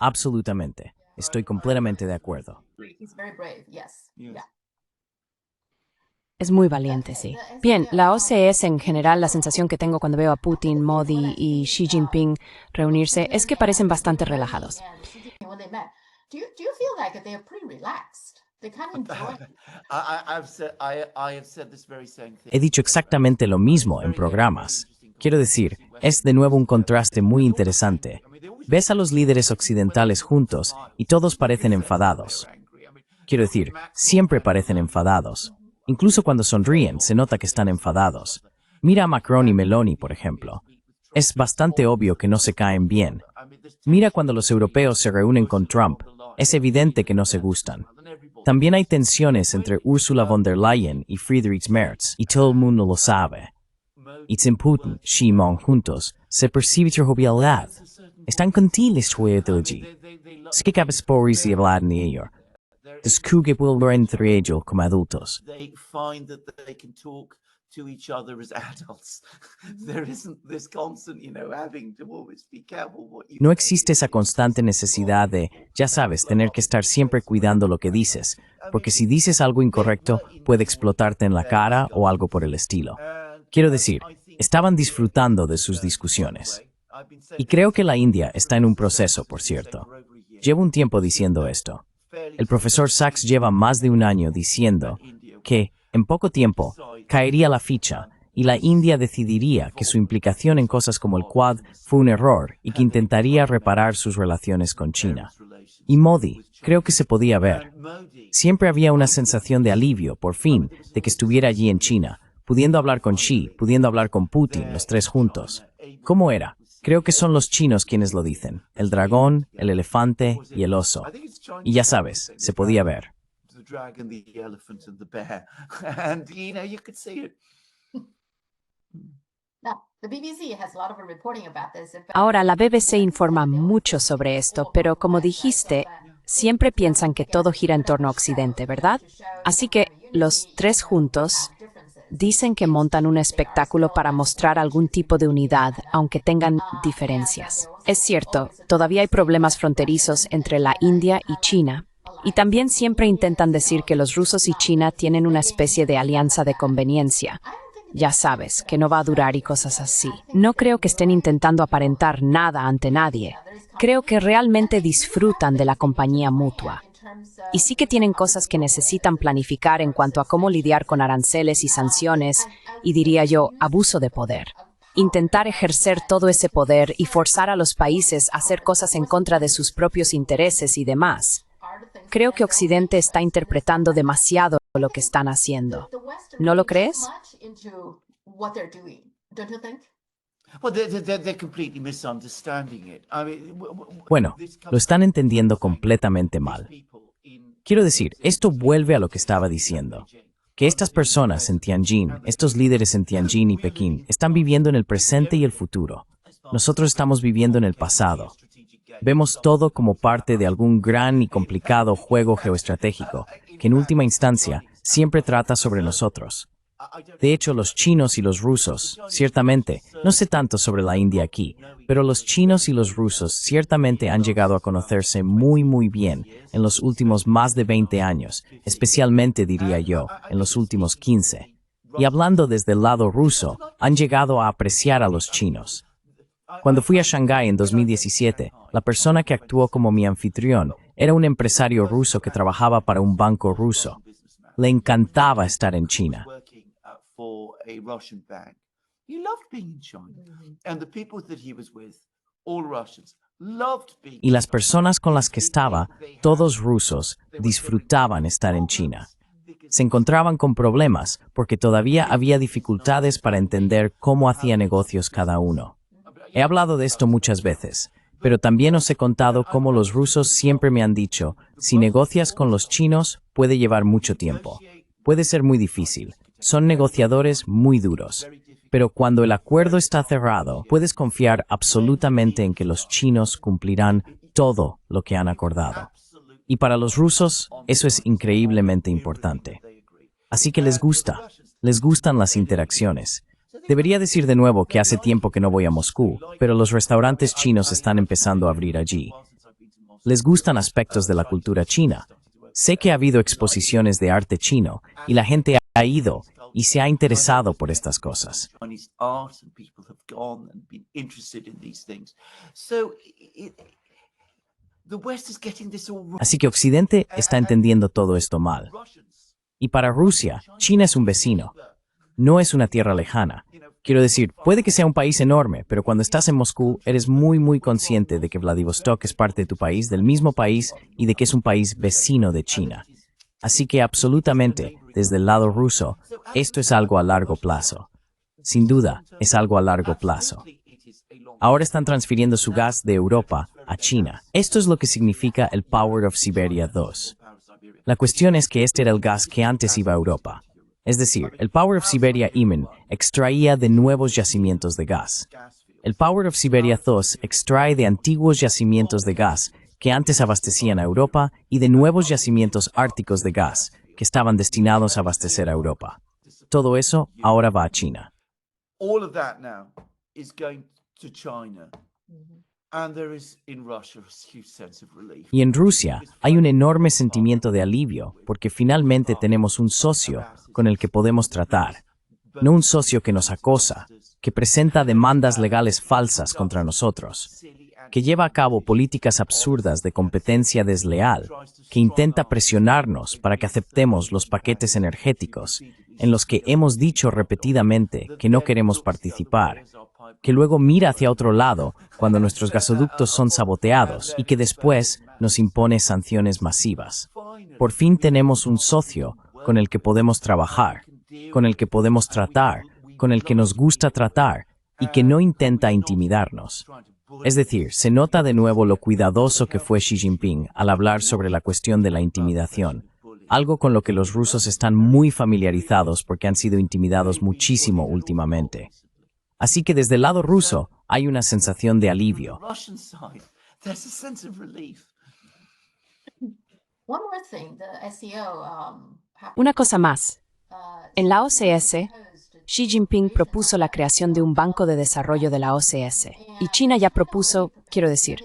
Absolutamente. Estoy completamente de acuerdo. he's very brave, yes. Yes. Yeah. Es muy valiente, sí. Bien, la OCS en general, la sensación que tengo cuando veo a Putin, Modi y Xi Jinping reunirse es que parecen bastante relajados. And Xi Jinping, when they met, do you feel like they're pretty relaxed? They kind of enjoy it. I have said this very same thing. He dicho exactamente lo mismo en programas. Quiero decir, es de nuevo un contraste muy interesante. Ves a los líderes occidentales juntos y todos parecen enfadados. Quiero decir, siempre parecen enfadados. Incluso cuando sonríen, se nota que están enfadados. Mira a Macron y Meloni, por ejemplo. Es bastante obvio que no se caen bien. Mira cuando los europeos se reúnen con Trump. Es evidente que no se gustan. También hay tensiones entre Ursula von der Leyen y Friedrich Merz, y todo el mundo lo sabe. Y sin Putin, Xi Mong juntos, se percibe jovialidad. Están contiles juegos. Skikabespores y hablar ni ello. Descubrir entre ellos como adultos. They find that they can talk to each other as adults. There isn't this constant, having to always be careful what you No existe esa constante necesidad de, ya sabes, tener que estar siempre cuidando lo que dices, porque si dices algo incorrecto, puede explotarte en la cara o algo por el estilo. Quiero decir, estaban disfrutando de sus discusiones. Y creo que la India está en un proceso, por cierto. Llevo un tiempo diciendo esto. El profesor Sachs lleva más de un año diciendo que, en poco tiempo, caería la ficha y la India decidiría que su implicación en cosas como el Quad fue un error y que intentaría reparar sus relaciones con China. Y Modi, creo que se podía ver. Siempre había una sensación de alivio, por fin, de que estuviera allí en China, pudiendo hablar con Xi, pudiendo hablar con Putin, los tres juntos. ¿Cómo era? Creo que son los chinos quienes lo dicen. El dragón, el elefante y el oso. Y ya sabes, se podía ver. The dragon, the elephant, and the bear, and you could see it. Now, the BBC has a lot of reporting about this. In fact, Ahora, la BBC informa mucho sobre esto, pero como dijiste, siempre piensan que todo gira en torno a Occidente, ¿verdad? Así que los tres juntos dicen que montan un espectáculo para mostrar algún tipo de unidad, aunque tengan diferencias. Es cierto, todavía hay problemas fronterizos entre la India y China, y también siempre intentan decir que los rusos y China tienen una especie de alianza de conveniencia. Ya sabes, que no va a durar y cosas así. No creo que estén intentando aparentar nada ante nadie. Creo que realmente disfrutan de la compañía mutua. Y sí que tienen cosas que necesitan planificar en cuanto a cómo lidiar con aranceles y sanciones, y diría yo, abuso de poder. Intentar ejercer todo ese poder y forzar a los países a hacer cosas en contra de sus propios intereses y demás. Creo que Occidente está interpretando demasiado lo que están haciendo. the West ¿No lo reads crees? too much into what they're doing, don't you think? Well, they're completely misunderstanding it. I mean, Bueno, lo están entendiendo completamente mal. Quiero decir, esto vuelve a lo que estaba diciendo. Que estas personas en Tianjin, estos líderes en Tianjin y Pekín, están viviendo en el presente y el futuro. Nosotros estamos viviendo en el pasado. Vemos todo como parte de algún gran y complicado juego geoestratégico, que en última instancia siempre trata sobre nosotros. De hecho, los chinos y los rusos, ciertamente, no sé tanto sobre la India aquí, pero los chinos y los rusos ciertamente han llegado a conocerse muy bien en los últimos más de 20 años, especialmente, diría yo, en los últimos 15. Y hablando desde el lado ruso, han llegado a apreciar a los chinos. Cuando fui a Shanghái en 2017, la persona que actuó como mi anfitrión era un empresario ruso que trabajaba para un banco ruso. Le encantaba estar en China. For a Russian bank. He loved being in China. And the people that he was with, all Russians, loved being Y las personas con las que estaba, todos rusos, disfrutaban estar en China. Se encontraban con problemas porque todavía había dificultades para entender cómo hacía negocios cada uno. He hablado de esto muchas veces, pero también os he contado cómo los rusos siempre me han dicho, si negocias con los chinos, puede llevar mucho tiempo. Puede ser muy difícil. son negociadores muy duros. Pero cuando el acuerdo está cerrado, puedes confiar absolutamente en que los chinos cumplirán todo lo que han acordado. Y para los rusos, eso es increíblemente importante. Así que les gustan las interacciones. Debería decir de nuevo que hace tiempo que no voy a Moscú, pero los restaurantes chinos están empezando a abrir allí. Les gustan aspectos de la cultura china. Sé que ha habido exposiciones de arte chino y la gente ha ido y se ha interesado por estas cosas. Chinese art and people have gone and been interested in these things. So the West is getting this all wrong. Así que Occidente está entendiendo todo esto mal. Y para Rusia, China es un vecino. No es una tierra lejana. Quiero decir, puede que sea un país enorme, pero cuando estás en Moscú, eres muy consciente de que Vladivostok es parte de tu país, del mismo país, y de que es un país vecino de China. Así que absolutamente, desde el lado ruso, esto es algo a largo plazo. Sin duda, es algo a largo plazo. Ahora están transfiriendo su gas de Europa a China. Esto es lo que significa el Power of Siberia 2. La cuestión es que este era el gas que antes iba a Europa. Es decir, el Power of Siberia Imen extraía de nuevos yacimientos de gas. El Power of Siberia 2 extrae de antiguos yacimientos de gas que antes abastecían a Europa y de nuevos yacimientos árticos de gas que estaban destinados a abastecer a Europa. Todo eso ahora va a China. All of that now is going to China. And there is in Russia a huge sense of relief. Y en Rusia hay un enorme sentimiento de alivio porque finalmente tenemos un socio con el que podemos tratar. No un socio que nos acosa, que presenta demandas legales falsas contra nosotros, que lleva a cabo políticas absurdas de competencia desleal, que intenta presionarnos para que aceptemos los paquetes energéticos en los que hemos dicho repetidamente que no queremos participar, que luego mira hacia otro lado cuando nuestros gasoductos son saboteados y que después nos impone sanciones masivas. Por fin tenemos un socio con el que podemos trabajar, con el que podemos tratar, con el que nos gusta tratar y que no intenta intimidarnos. Es decir, se nota de nuevo lo cuidadoso que fue Xi Jinping al hablar sobre la cuestión de la intimidación, algo con lo que los rusos están muy familiarizados porque han sido intimidados muchísimo últimamente. Así que desde el lado ruso hay una sensación de alivio. Russian side, there's a sense of relief. One more thing, the SEO, Una cosa más. En la OCS, Xi Jinping propuso la creación de un banco de desarrollo de la OCS. Y China ya propuso, quiero decir,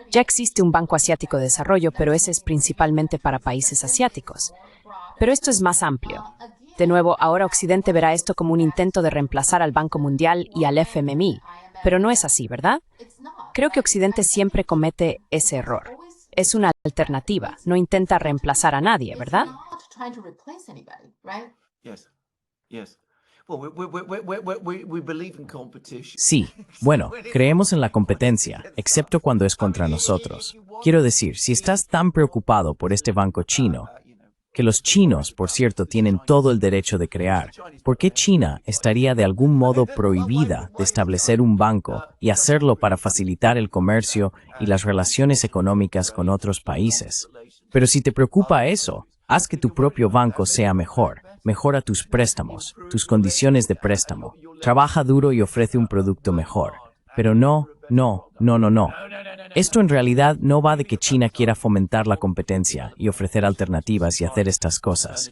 ya existe un banco asiático de desarrollo, pero ese es principalmente para países asiáticos. Pero esto es más amplio. De nuevo, ahora Occidente verá esto como un intento de reemplazar al Banco Mundial y al FMI. Pero no es así, ¿verdad? Creo que Occidente siempre comete ese error. Es una alternativa, no intenta reemplazar a nadie, ¿verdad? not trying to replace anybody, right? Yes, yes. Well, we believe in competition. Sí, bueno, creemos en la competencia, excepto cuando es contra nosotros. Quiero decir, si estás tan preocupado por este banco chino, que los chinos, por cierto, tienen todo el derecho de crear, ¿por qué China estaría de algún modo prohibida de establecer un banco y hacerlo para facilitar el comercio y las relaciones económicas con otros países? Pero si te preocupa eso, haz que tu propio banco sea mejor. Mejora tus préstamos, tus condiciones de préstamo. Trabaja duro y ofrece un producto mejor. Pero no. Esto en realidad no va de que China quiera fomentar la competencia y ofrecer alternativas y hacer estas cosas.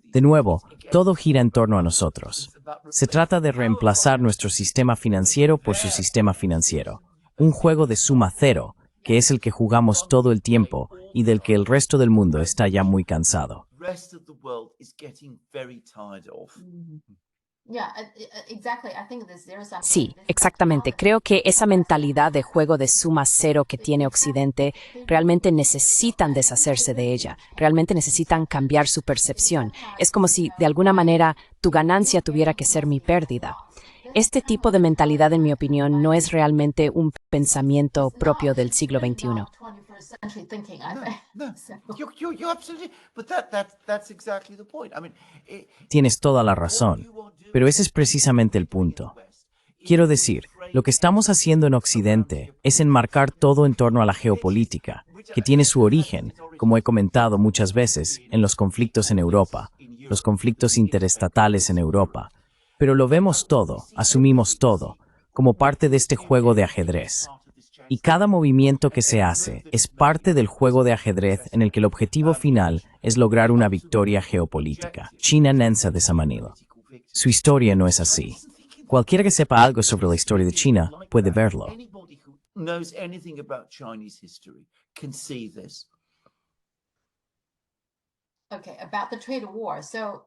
De nuevo, todo gira en torno a nosotros. Se trata de reemplazar nuestro sistema financiero por su sistema financiero. Un juego de suma cero, que es el que jugamos todo el tiempo y del que el resto del mundo está ya muy cansado. Rest of the world is getting very tired of. Yeah, exactly. I think there is something. Sí, exactamente. Creo que esa mentalidad de juego de suma cero que tiene Occidente, realmente necesitan deshacerse de ella, realmente necesitan cambiar su percepción. Es como si, de alguna manera, tu ganancia tuviera que ser mi pérdida. Este tipo de mentalidad, en mi opinión, no es realmente un pensamiento propio del siglo XXI. 21st century thinking, I think. No, So- you're absolutely. But that's exactly the point. I mean, Tienes toda la razón, pero ese es precisamente el punto. Quiero decir, lo que estamos haciendo en Occidente es enmarcar todo en torno a la geopolítica, que tiene su origen, como he comentado muchas veces, en los conflictos en Europa, los conflictos interestatales en Europa. Pero lo vemos todo, asumimos todo, como parte de este juego de ajedrez. Y cada movimiento que se hace es parte del juego de ajedrez en el que el objetivo final es lograr una victoria geopolítica. China Nensa de Samanilo. Su historia no es así. Cualquiera que sepa algo sobre la historia de China puede verlo. Anybody who knows anything about Chinese history can see this. Okay, about the trade war. So,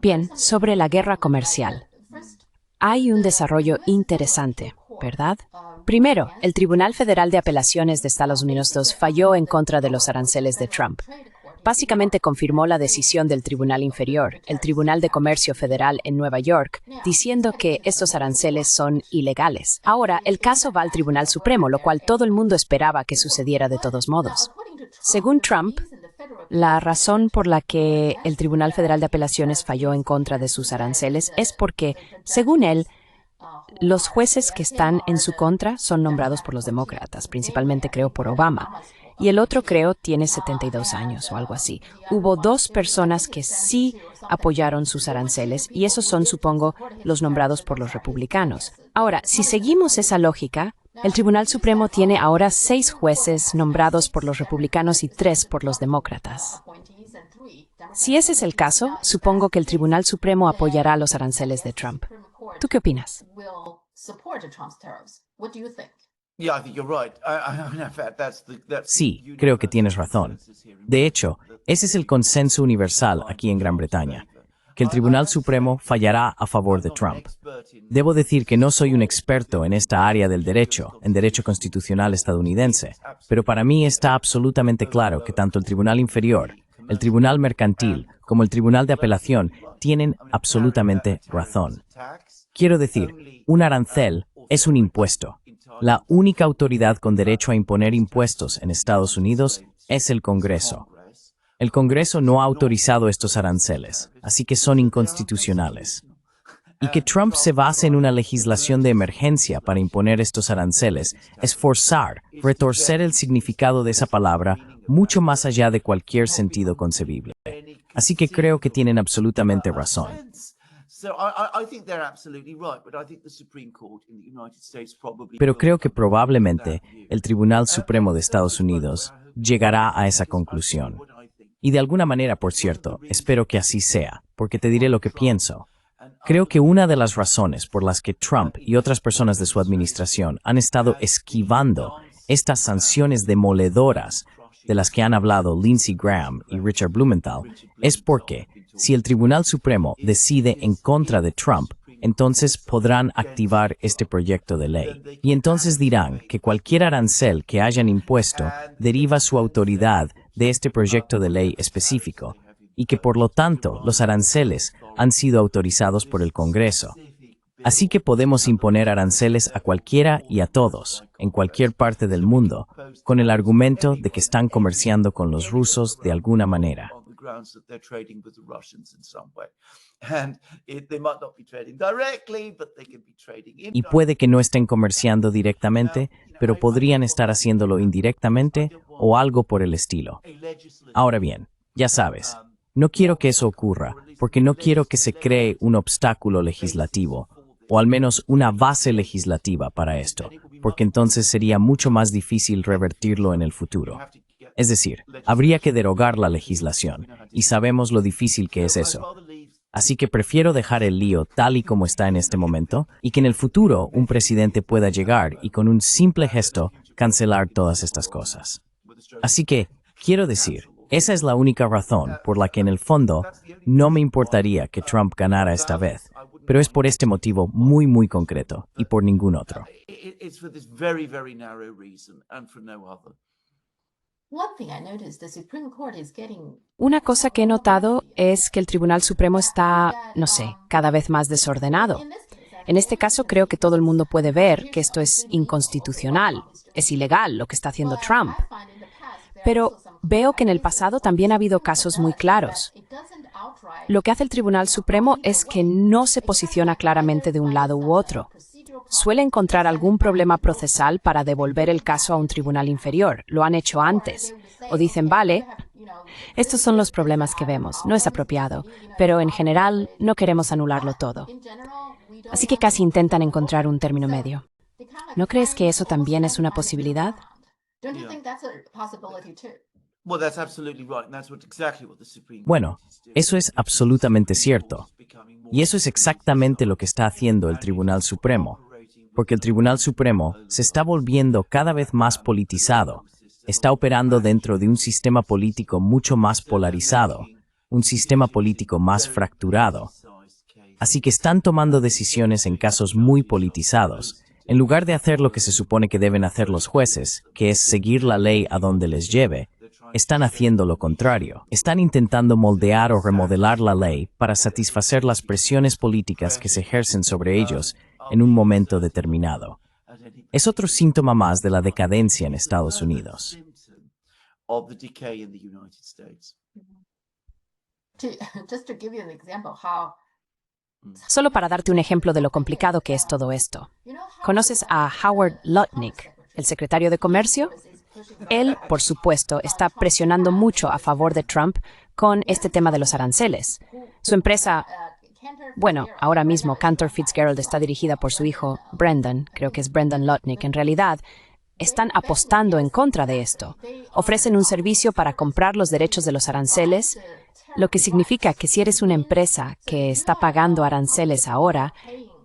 Bien, sobre la guerra comercial. Hay un desarrollo interesante, ¿verdad? Primero, el Tribunal Federal de Apelaciones de Estados Unidos II falló en contra de los aranceles de Trump. Básicamente confirmó la decisión del Tribunal Inferior, el Tribunal de Comercio Federal en Nueva York, diciendo que estos aranceles son ilegales. Ahora, el caso va al Tribunal Supremo, lo cual todo el mundo esperaba que sucediera de todos modos. Según Trump, la razón por la que el Tribunal Federal de Apelaciones falló en contra de sus aranceles es porque, según él, los jueces que están en su contra son nombrados por los demócratas, principalmente creo por Obama. Y el otro creo tiene 72 años o algo así. Hubo dos personas que sí apoyaron sus aranceles y esos son, supongo, los nombrados por los republicanos. Ahora, si seguimos esa lógica, el Tribunal Supremo tiene ahora 6 jueces nombrados por los republicanos y 3 por los demócratas. Si ese es el caso, supongo que el Tribunal Supremo apoyará los aranceles de Trump. ¿Tú qué opinas? Yeah, I think you're right. In fact, that's Sí, creo que tienes razón. De hecho, ese es el consenso universal aquí en Gran Bretaña, que el Tribunal Supremo fallará a favor de Trump. Debo decir que no soy un experto en esta área del derecho, en derecho constitucional estadounidense, pero para mí está absolutamente claro que tanto el Tribunal Inferior, el Tribunal Mercantil, como el Tribunal de Apelación tienen absolutamente razón. Quiero decir, un arancel es un impuesto. La única autoridad con derecho a imponer impuestos en Estados Unidos es el Congreso. El Congreso no ha autorizado estos aranceles, así que son inconstitucionales. Y que Trump se base en una legislación de emergencia para imponer estos aranceles es forzar, retorcer el significado de esa palabra mucho más allá de cualquier sentido concebible. Así que creo que tienen absolutamente razón. Pero creo que probablemente el Tribunal Supremo de Estados Unidos llegará a esa conclusión. Y de alguna manera, por cierto, espero que así sea, porque te diré lo que pienso. Creo que una de las razones por las que Trump y otras personas de su administración han estado esquivando estas sanciones demoledoras de las que han hablado Lindsey Graham y Richard Blumenthal es porque, si el Tribunal Supremo decide en contra de Trump, entonces podrán activar este proyecto de ley. Y entonces dirán que cualquier arancel que hayan impuesto deriva su autoridad de este proyecto de ley específico, y que por lo tanto los aranceles han sido autorizados por el Congreso. Así que podemos imponer aranceles a cualquiera y a todos, en cualquier parte del mundo, con el argumento de que están comerciando con los rusos de alguna manera. Y puede que no estén comerciando directamente, pero podrían estar haciéndolo indirectamente o algo por el estilo. Ahora bien, ya sabes, no quiero que eso ocurra, porque no quiero que se cree un obstáculo legislativo, o al menos una base legislativa para esto, porque entonces sería mucho más difícil revertirlo en el futuro. Es decir, habría que derogar la legislación, y sabemos lo difícil que es eso. Así que prefiero dejar el lío tal y como está en este momento, y que en el futuro un presidente pueda llegar y con un simple gesto cancelar todas estas cosas. Así que, quiero decir, esa es la única razón por la que en el fondo no me importaría que Trump ganara esta vez, pero es por este motivo muy concreto y por ningún otro. Una cosa que he notado es que el Tribunal Supremo está, no sé, cada vez más desordenado. En este caso creo que todo el mundo puede ver que esto es inconstitucional, es ilegal lo que está haciendo Trump. Pero veo que en el pasado también ha habido casos muy claros. Lo que hace el Tribunal Supremo es que no se posiciona claramente de un lado u otro. Suele encontrar algún problema procesal para devolver el caso a un tribunal inferior. Lo han hecho antes. O dicen, vale, Estos son los problemas que vemos. No es apropiado, pero en general no queremos anularlo todo. Así que casi intentan encontrar un término medio. ¿No crees que eso también es una posibilidad? Don't you think that's a possibility too? Well, that's absolutely right, and that's exactly what the Supreme Court Bueno, is doing. eso es absolutamente cierto. Y eso es exactamente lo que está haciendo el Tribunal Supremo, porque el Tribunal Supremo se está volviendo cada vez más politizado, está operando dentro de un sistema político mucho más polarizado, un sistema político más fracturado. Así que están tomando decisiones en casos muy politizados, en lugar de hacer lo que se supone que deben hacer los jueces, que es seguir la ley a donde les lleve. Están haciendo lo contrario. Están intentando moldear o remodelar la ley para satisfacer las presiones políticas que se ejercen sobre ellos en un momento determinado. Es otro síntoma más de la decadencia en Estados Unidos. Of the decay in the United States. Just to give you an example how Solo para darte un ejemplo de lo complicado que es todo esto. ¿Conoces a Howard Lutnick, el secretario de Comercio? Él, por supuesto, está presionando mucho a favor de Trump con este tema de los aranceles. Su empresa, bueno, ahora mismo Cantor Fitzgerald está dirigida por su hijo, Brendan, creo que es Brendan Lutnick. En realidad, están apostando en contra de esto. Ofrecen un servicio para comprar los derechos de los aranceles, lo que significa que si eres una empresa que está pagando aranceles ahora,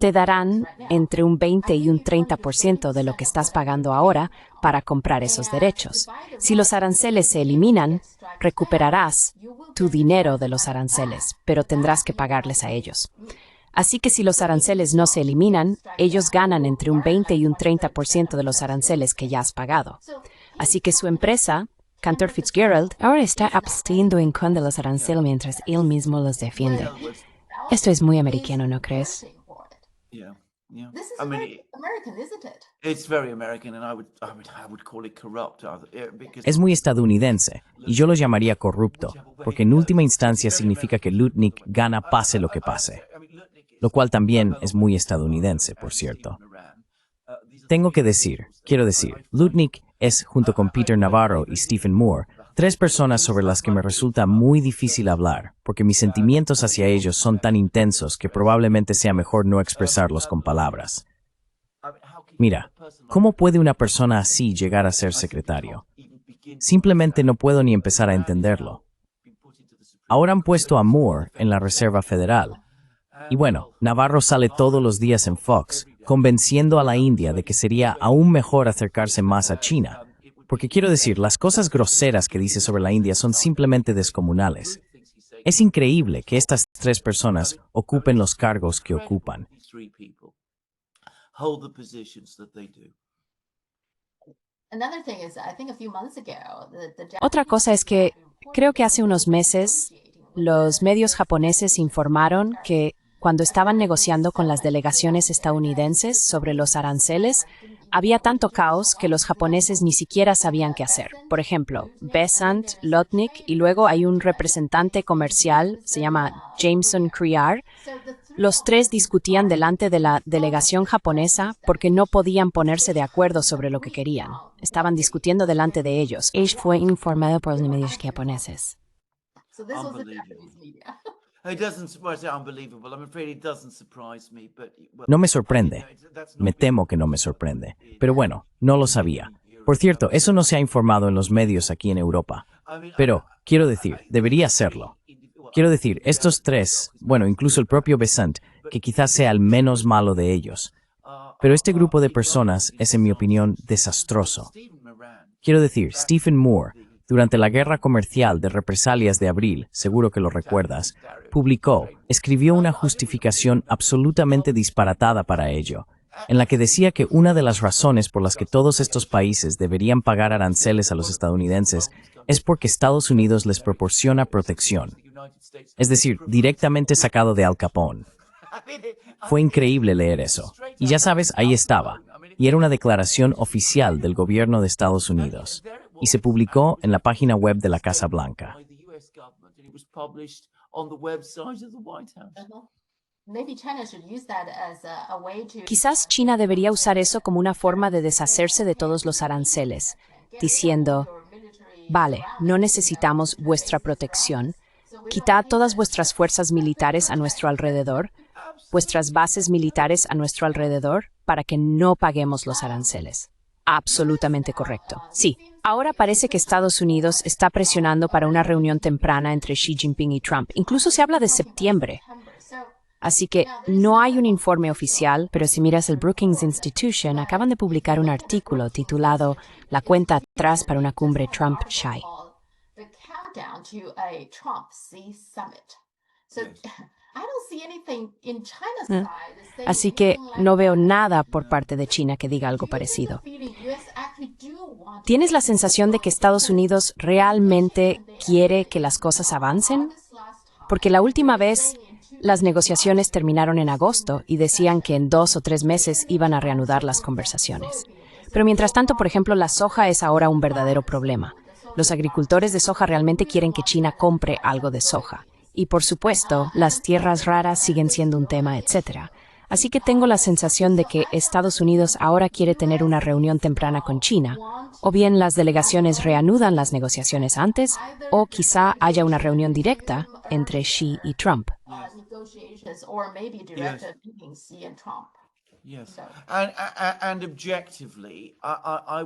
te darán entre un 20 y un 30% de lo que estás pagando ahora para comprar esos derechos. Si los aranceles se eliminan, recuperarás tu dinero de los aranceles, pero tendrás que pagarles a ellos. Así que si los aranceles no se eliminan, ellos ganan entre un 20 y un 30% de los aranceles que ya has pagado. Así que su empresa, Cantor Fitzgerald, ahora está absteniendo en contra de los aranceles mientras él mismo los defiende. Esto es muy americano, ¿no crees? Yeah, yeah. this is I mean, very American, isn't it? it's very American, and I would call it corrupt, because Es muy estadounidense, y yo lo llamaría corrupto, porque en última instancia significa que Lutnick gana pase lo que pase, lo cual también es muy estadounidense, por cierto. Quiero decir, Lutnick es, junto con Peter Navarro y Stephen Moore, tres personas sobre las que me resulta muy difícil hablar, porque mis sentimientos hacia ellos son tan intensos que probablemente sea mejor no expresarlos con palabras. Mira, ¿cómo puede una persona así llegar a ser secretario? Simplemente no puedo ni empezar a entenderlo. Ahora han puesto a Moore en la Reserva Federal. Y bueno, Navarro sale todos los días en Fox, convenciendo a la India de que sería aún mejor acercarse más a China. Porque quiero decir, las cosas groseras que dice sobre la India son simplemente descomunales. Es increíble que estas tres personas ocupen los cargos que ocupan. hold the positions that they do. Another thing is, I think a few months ago, the Otra cosa es que creo que hace unos meses los medios japoneses informaron que cuando estaban negociando con las delegaciones estadounidenses sobre los aranceles, había tanto caos que los japoneses ni siquiera sabían qué hacer. Por ejemplo, Besant, Lutnick y luego hay un representante comercial, se llama Jameson Criar. Los tres discutían delante de la delegación japonesa porque no podían ponerse de acuerdo sobre lo que querían. Estaban discutiendo delante de ellos. Age fue informado por los medios japoneses. So this was the Unbelievable. Japanese media. It doesn't, well, it's unbelievable. I'm afraid it doesn't surprise me, but well, No me sorprende. that's not Me temo que no me sorprende. Pero bueno, no lo sabía. Por cierto, eso no se ha informado en los medios aquí en Europa. Pero, quiero decir, debería serlo. Quiero decir, estos tres, bueno, incluso el propio Besant, que quizás sea el menos malo de ellos. Pero este grupo de personas es, en mi opinión, desastroso. Quiero decir, Stephen Moore, durante la guerra comercial de represalias de abril, seguro que lo recuerdas, escribió una justificación absolutamente disparatada para ello, en la que decía que una de las razones por las que todos estos países deberían pagar aranceles a los estadounidenses es porque Estados Unidos les proporciona protección. Es decir, directamente sacado de Al Capone. Fue increíble leer eso. Y ya sabes, ahí estaba. Y era una declaración oficial del gobierno de Estados Unidos. Y se publicó en la página web de la Casa Blanca. by the US government, and it was published on the website of the White House. Maybe China should use that as a way to Quizás China debería usar eso como una forma de deshacerse de todos los aranceles, diciendo, vale, no necesitamos vuestra protección, quitad todas vuestras fuerzas militares a nuestro alrededor, vuestras bases militares a nuestro alrededor, para que no paguemos los aranceles. Absolutamente correcto. Sí, ahora parece que Estados Unidos está presionando para una reunión temprana entre Xi Jinping y Trump. Incluso se habla de septiembre. Así que no hay un informe oficial, pero si miras el Brookings Institution, acaban de publicar un artículo titulado La cuenta atrás para una cumbre Trump-Xi. Así que no veo nada por parte de China que diga algo parecido. ¿Tienes la sensación de que Estados Unidos realmente quiere que las cosas avancen? Porque la última vez las negociaciones terminaron en agosto y decían que en 2 o 3 meses iban a reanudar las conversaciones. Pero mientras tanto, por ejemplo, la soja es ahora un verdadero problema. Los agricultores de soja realmente quieren que China compre algo de soja. Y por supuesto, las tierras raras siguen siendo un tema, etc. Así que tengo la sensación de que Estados Unidos ahora quiere tener una reunión temprana con China, o bien las delegaciones reanudan las negociaciones antes, o quizá haya una reunión directa entre Xi y Trump.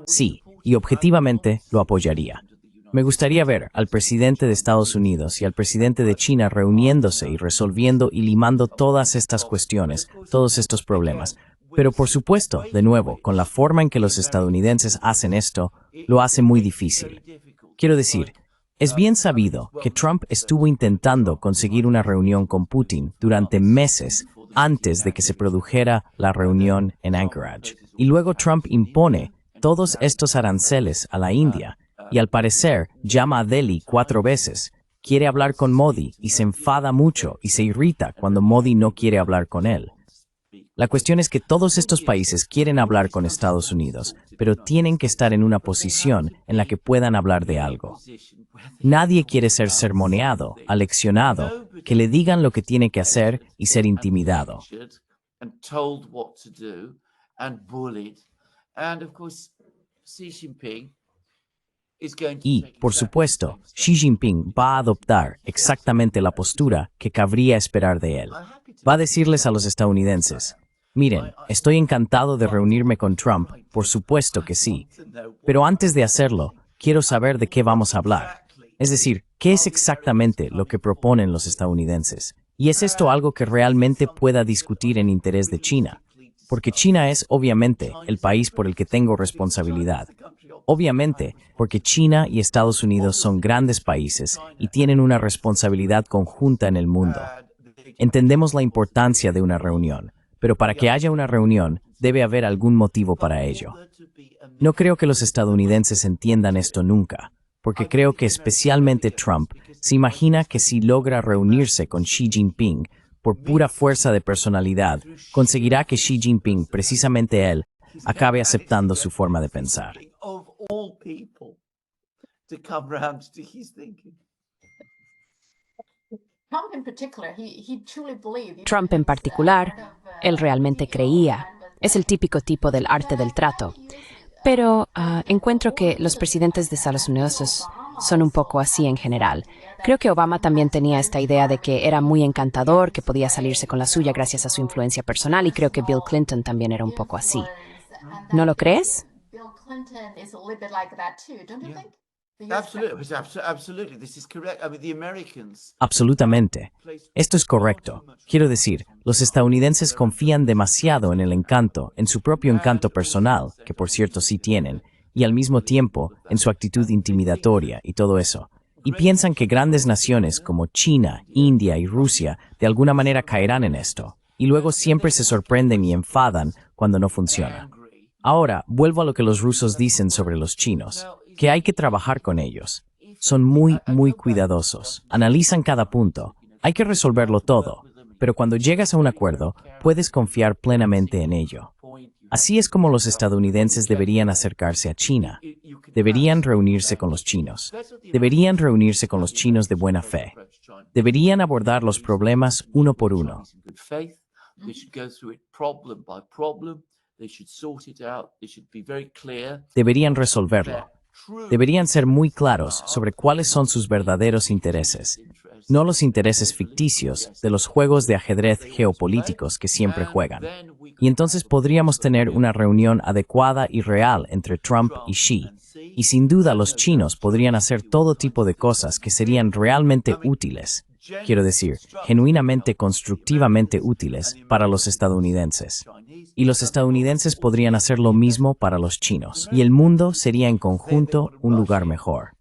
Sí, y objetivamente lo apoyaría. Me gustaría ver al presidente de Estados Unidos y al presidente de China reuniéndose y resolviendo y limando todas estas cuestiones, todos estos problemas. Pero por supuesto, de nuevo, con la forma en que los estadounidenses hacen esto, lo hace muy difícil. Quiero decir, es bien sabido que Trump estuvo intentando conseguir una reunión con Putin durante meses antes de que se produjera la reunión en Anchorage. Y luego Trump impone todos estos aranceles a la India. Y al parecer llama a Delhi 4 veces, quiere hablar con Modi y se enfada mucho y se irrita cuando Modi no quiere hablar con él. La cuestión es que todos estos países quieren hablar con Estados Unidos, pero tienen que estar en una posición en la que puedan hablar de algo. Nadie quiere ser sermoneado, aleccionado, que le digan lo que tiene que hacer y ser intimidado. Y, por supuesto, Xi Jinping va a adoptar exactamente la postura que cabría esperar de él. Va a decirles a los estadounidenses, miren, estoy encantado de reunirme con Trump, por supuesto que sí, pero antes de hacerlo, quiero saber de qué vamos a hablar. Es decir, ¿qué es exactamente lo que proponen los estadounidenses? ¿Y es esto algo que realmente pueda discutir en interés de China? Porque China es, obviamente, el país por el que tengo responsabilidad. Obviamente, porque China y Estados Unidos son grandes países y tienen una responsabilidad conjunta en el mundo. Entendemos la importancia de una reunión, pero para que haya una reunión, debe haber algún motivo para ello. No creo que los estadounidenses entiendan esto nunca, porque creo que especialmente Trump se imagina que si logra reunirse con Xi Jinping, por pura fuerza de personalidad, conseguirá que Xi Jinping, precisamente él, acabe aceptando su forma de pensar. Trump en particular, él realmente creía. Es el típico tipo del arte del trato. Pero encuentro que los presidentes de Estados Unidos son un poco así en general. Creo que Obama también tenía esta idea de que era muy encantador, que podía salirse con la suya gracias a su influencia personal, y creo que Bill Clinton también era un poco así. ¿No lo crees? Absolutamente. Esto es correcto. Quiero decir, los estadounidenses confían demasiado en el encanto, en su propio encanto personal, que por cierto sí tienen, y al mismo tiempo en su actitud intimidatoria y todo eso. Y piensan que grandes naciones como China, India y Rusia de alguna manera caerán en esto. Y luego siempre se sorprenden y enfadan cuando no funciona. Ahora, vuelvo a lo que los rusos dicen sobre los chinos, que hay que trabajar con ellos. Son muy cuidadosos. Analizan cada punto. Hay que resolverlo todo. Pero cuando llegas a un acuerdo, puedes confiar plenamente en ello. Así es como los estadounidenses deberían acercarse a China. Deberían reunirse con los chinos. Deberían reunirse con los chinos de buena fe. Deberían abordar los problemas uno por uno. Deberían resolverlo. Deberían ser muy claros sobre cuáles son sus verdaderos intereses, no los intereses ficticios de los juegos de ajedrez geopolíticos que siempre juegan. Y entonces podríamos tener una reunión adecuada y real entre Trump y Xi. Y sin duda los chinos podrían hacer todo tipo de cosas que serían realmente útiles, quiero decir, genuinamente constructivamente útiles para los estadounidenses. Y los estadounidenses podrían hacer lo mismo para los chinos. Y el mundo sería en conjunto un lugar mejor.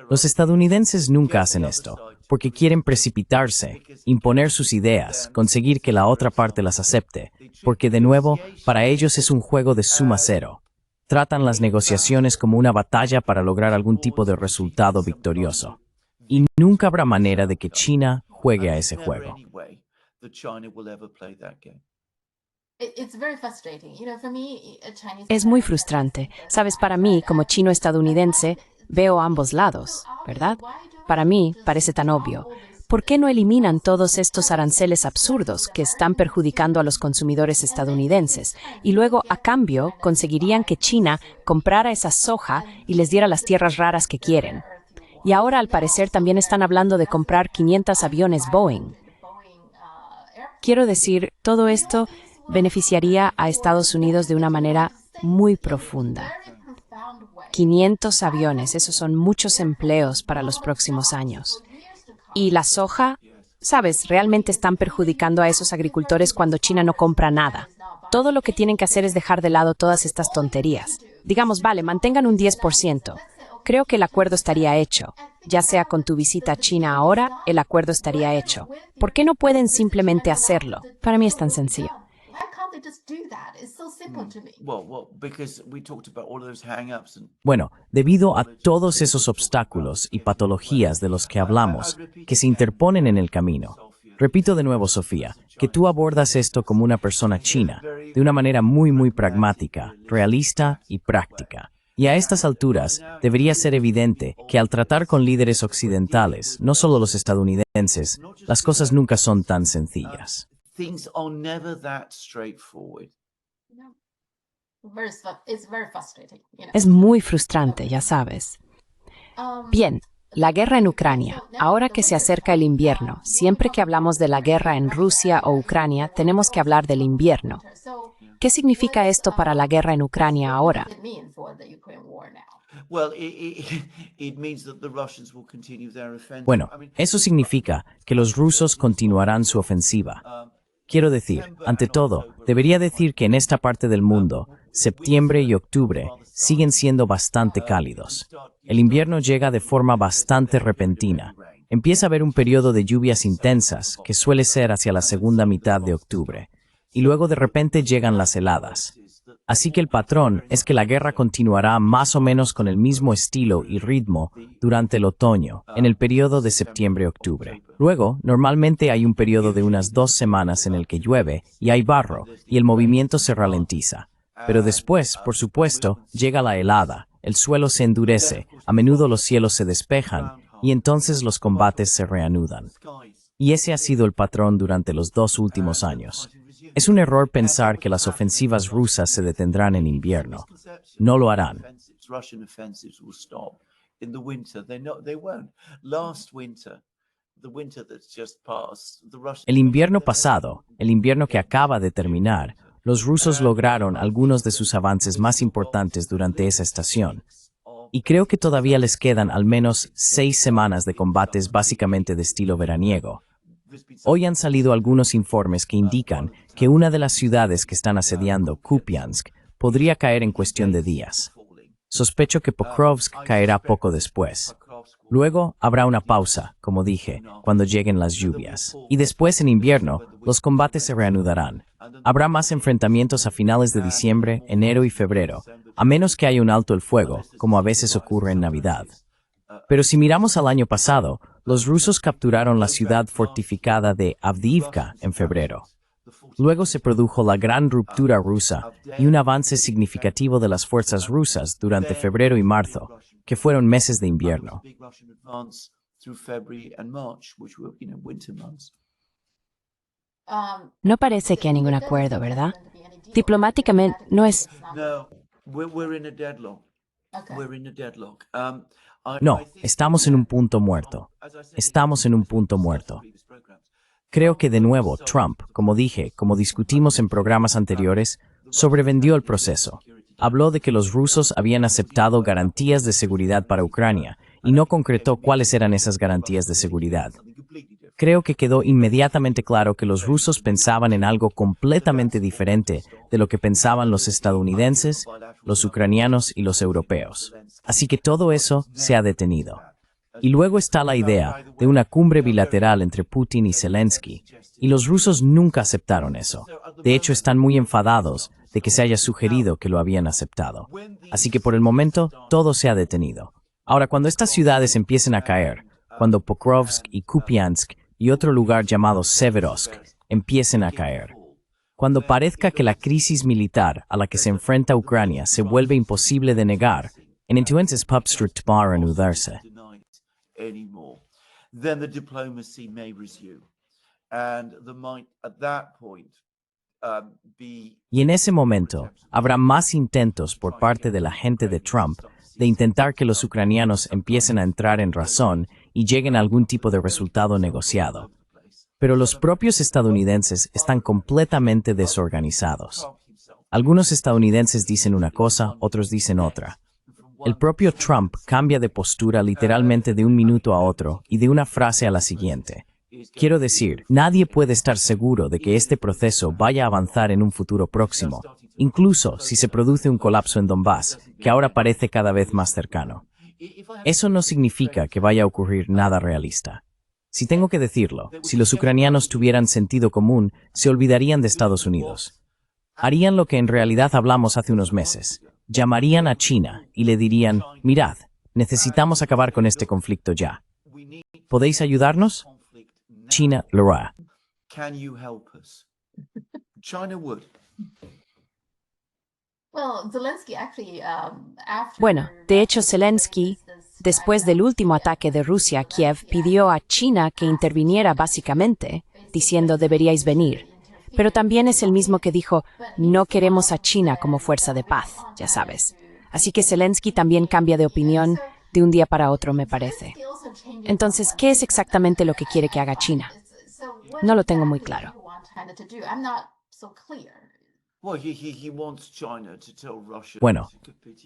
Los estadounidenses nunca hacen esto, porque quieren precipitarse, imponer sus ideas, conseguir que la otra parte las acepte, porque de nuevo, para ellos es un juego de suma cero. Tratan las negociaciones como una batalla para lograr algún tipo de resultado victorioso. Y nunca habrá manera de que China juegue a ese juego. Es muy frustrante. Sabes, para mí, como chino estadounidense, veo ambos lados, ¿verdad? Para mí, parece tan obvio. ¿Por qué no eliminan todos estos aranceles absurdos que están perjudicando a los consumidores estadounidenses? Y luego, a cambio, conseguirían que China comprara esa soja y les diera las tierras raras que quieren. Y ahora, al parecer, también están hablando de comprar 500 aviones Boeing. Quiero decir, todo esto beneficiaría a Estados Unidos de una manera muy profunda. 500 aviones, esos son muchos empleos para los próximos años. Y la soja, sabes, realmente están perjudicando a esos agricultores cuando China no compra nada. Todo lo que tienen que hacer es dejar de lado todas estas tonterías. Digamos, vale, mantengan un 10%. Creo que el acuerdo estaría hecho. Ya sea con tu visita a China ahora, el acuerdo estaría hecho. ¿Por qué no pueden simplemente hacerlo? Para mí es tan sencillo. Bueno, debido a todos esos obstáculos y patologías de los que hablamos, que se interponen en el camino. Repito de nuevo, Sofía, que tú abordas esto como una persona china, de una manera muy pragmática, realista y práctica. Y a estas alturas, debería ser evidente que al tratar con líderes occidentales, no solo los estadounidenses, las cosas nunca son tan sencillas. Things are never that straightforward. Es muy frustrante, ya sabes. Bien, la guerra en Ucrania. Ahora que se acerca el invierno, siempre que hablamos de la guerra en Rusia o Ucrania, tenemos que hablar del invierno. ¿Qué significa esto para la guerra en Ucrania ahora? Bueno, eso significa que los rusos continuarán su ofensiva. Quiero decir, ante todo, debería decir que en esta parte del mundo, septiembre y octubre siguen siendo bastante cálidos. El invierno llega de forma bastante repentina. Empieza a haber un periodo de lluvias intensas, que suele ser hacia la segunda mitad de octubre. Y luego de repente llegan las heladas. Así que el patrón es que la guerra continuará más o menos con el mismo estilo y ritmo durante el otoño, en el periodo de septiembre-octubre. Luego, normalmente hay un periodo de unas 2 semanas en el que llueve y hay barro, y el movimiento se ralentiza. Pero después, por supuesto, llega la helada, el suelo se endurece, a menudo los cielos se despejan, y entonces los combates se reanudan. Y ese ha sido el patrón durante los 2 últimos años. Es un error pensar que las ofensivas rusas se detendrán en invierno. No lo harán. El invierno pasado, el invierno que acaba de terminar, los rusos lograron algunos de sus avances más importantes durante esa estación. Y creo que todavía les quedan al menos 6 semanas de combates básicamente de estilo veraniego. Hoy han salido algunos informes que indican que una de las ciudades que están asediando, Kupiansk, podría caer en cuestión de días. Sospecho que Pokrovsk caerá poco después. Luego habrá una pausa, como dije, cuando lleguen las lluvias. Y después en invierno, los combates se reanudarán. Habrá más enfrentamientos a finales de diciembre, enero y febrero, a menos que haya un alto el fuego, como a veces ocurre en Navidad. Pero si miramos al año pasado, los rusos capturaron la ciudad fortificada de Avdiivka en febrero. Luego se produjo la gran ruptura rusa y un avance significativo de las fuerzas rusas durante febrero y marzo, que fueron meses de invierno. No parece que hay ningún acuerdo, ¿verdad? Diplomáticamente no es... Okay. we're in a deadlock. No, estamos en un punto muerto. Estamos en un punto muerto. Creo que de nuevo Trump, como dije, como discutimos en programas anteriores, sobrevendió el proceso. Habló de que los rusos habían aceptado garantías de seguridad para Ucrania y no concretó cuáles eran esas garantías de seguridad. Creo que quedó inmediatamente claro que los rusos pensaban en algo completamente diferente de lo que pensaban los estadounidenses, los ucranianos y los europeos. Así que todo eso se ha detenido. Y luego está la idea de una cumbre bilateral entre Putin y Zelensky, y los rusos nunca aceptaron eso. De hecho, están muy enfadados de que se haya sugerido que lo habían aceptado. Así que por el momento, todo se ha detenido. Ahora, cuando estas ciudades empiecen a caer, cuando Pokrovsk y Kupiansk y otro lugar llamado Severodonetsk empiecen a caer, cuando parezca que la crisis militar a la que se enfrenta Ucrania se vuelve imposible de negar, entonces para anudarse. Anymore, then the diplomacy may resume, and there might at that point be. Y en ese momento, habrá más intentos por parte de la gente de Trump de intentar que los ucranianos empiecen a entrar en razón y lleguen a algún tipo de resultado negociado. Pero los propios estadounidenses están completamente desorganizados. Algunos estadounidenses dicen una cosa, otros dicen otra. El propio Trump cambia de postura literalmente de un minuto a otro y de una frase a la siguiente. Quiero decir, nadie puede estar seguro de que este proceso vaya a avanzar en un futuro próximo, incluso si se produce un colapso en Donbass, que ahora parece cada vez más cercano. Eso no significa que vaya a ocurrir nada realista. Si tengo que decirlo, si los ucranianos tuvieran sentido común, se olvidarían de Estados Unidos. Harían lo que en realidad hablamos hace unos meses. Llamarían a China y le dirían, mirad, necesitamos acabar con este conflicto ya. ¿Podéis ayudarnos? China lo hará. Can you help us? China would. Well, Zelensky actually, after Bueno, de hecho, Zelensky, después del último ataque de Rusia a Kiev, pidió a China que interviniera básicamente, diciendo deberíais venir. Pero también es el mismo que dijo, no queremos a China como fuerza de paz, ya sabes. Así que Zelensky también cambia de opinión de un día para otro, me parece. Entonces, ¿qué es exactamente lo que quiere que haga China? No lo tengo muy claro. Well, he wants China to tell Russia. Bueno,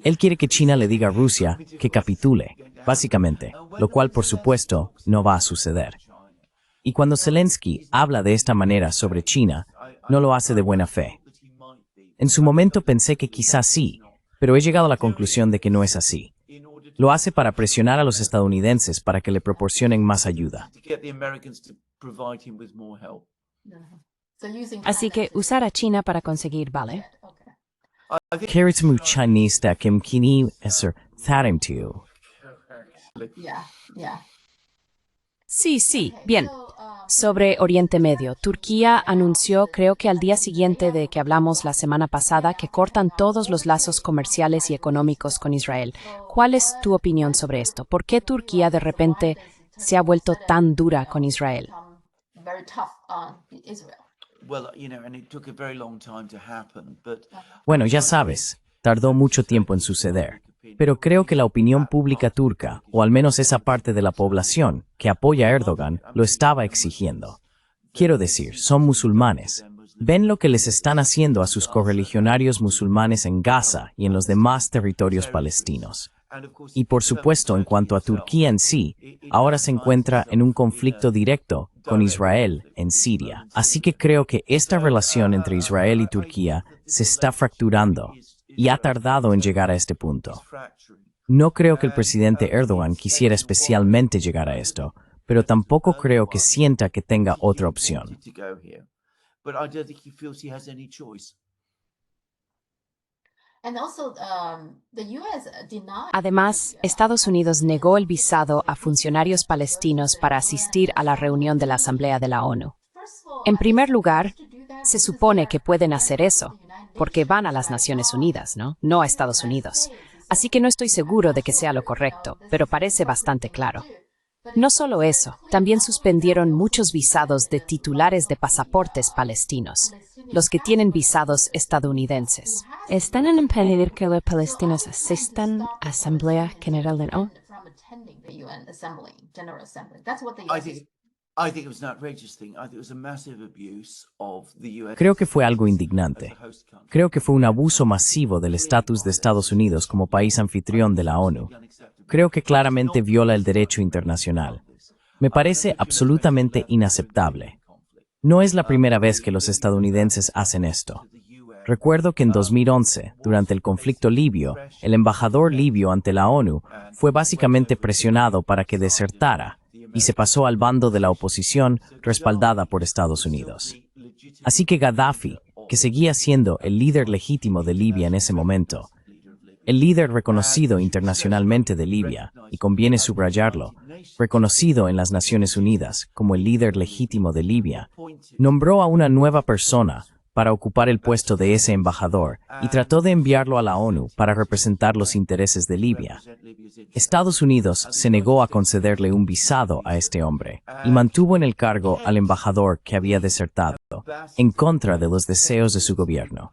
él quiere que China le diga a Rusia que capitule, básicamente, lo cual, por supuesto, no va a suceder. Y cuando Zelensky habla de esta manera sobre China, no lo hace de buena fe. En su momento pensé que quizás sí, pero he llegado a la conclusión de que no es así. Lo hace para presionar a los estadounidenses para que le proporcionen más ayuda. To get the Americans to provide him with more help. Así que usar a China para conseguir, ¿vale? I think Keritmu Chinese da Kim Kini Esser Tharim Tiu. Yeah. Sí, bien. Sobre Oriente Medio, Turquía anunció, creo que al día siguiente de que hablamos la semana pasada, que cortan todos los lazos comerciales y económicos con Israel. ¿Cuál es tu opinión sobre esto? ¿Por qué Turquía de repente se ha vuelto tan dura con Israel? Very tough on Israel. well, and it took a very long time to happen, but Bueno, ya sabes, tardó mucho tiempo en suceder. Pero creo que la opinión pública turca, o al menos esa parte de la población que apoya a Erdogan, lo estaba exigiendo. Quiero decir, son musulmanes. Ven lo que les están haciendo a sus correligionarios musulmanes en Gaza y en los demás territorios palestinos. Y por supuesto, en cuanto a Turquía en sí, ahora se encuentra en un conflicto directo con Israel en Siria. Así que creo que esta relación entre Israel y Turquía se está fracturando y ha tardado en llegar a este punto. No creo que el presidente Erdogan quisiera especialmente llegar a esto, pero tampoco creo que sienta que tenga otra opción. But I don't think he feels he has any choice. And also, the U.S. denied. Además, Estados Unidos negó el visado a funcionarios palestinos para asistir a la reunión de la Asamblea de la ONU. En primer lugar, se supone que pueden hacer eso, porque van a las Naciones Unidas, ¿no? No a Estados Unidos. Así que no estoy seguro de que sea lo correcto, pero parece bastante claro. No solo eso, también suspendieron muchos visados de titulares de pasaportes palestinos, los que tienen visados estadounidenses. ¿Están en impedir que los palestinos asistan a Asamblea General de la ONU? From attending the UN Assembly, General Assembly. That's what the I US is. think it was an outrageous thing. I think it was a massive abuse of the US. Creo que fue algo indignante. Creo que fue un abuso masivo del estatus de Estados Unidos como país anfitrión de la ONU. Creo que claramente viola el derecho internacional. Me parece absolutamente inaceptable. No es la primera vez que los estadounidenses hacen esto. Recuerdo que en 2011, durante el conflicto libio, el embajador libio ante la ONU fue básicamente presionado para que desertara y se pasó al bando de la oposición respaldada por Estados Unidos. Así que Gaddafi, que seguía siendo el líder legítimo de Libia en ese momento, el líder reconocido internacionalmente de Libia, y conviene subrayarlo, reconocido en las Naciones Unidas como el líder legítimo de Libia, nombró a una nueva persona para ocupar el puesto de ese embajador y trató de enviarlo a la ONU para representar los intereses de Libia. Estados Unidos se negó a concederle un visado a este hombre y mantuvo en el cargo al embajador que había desertado, en contra de los deseos de su gobierno.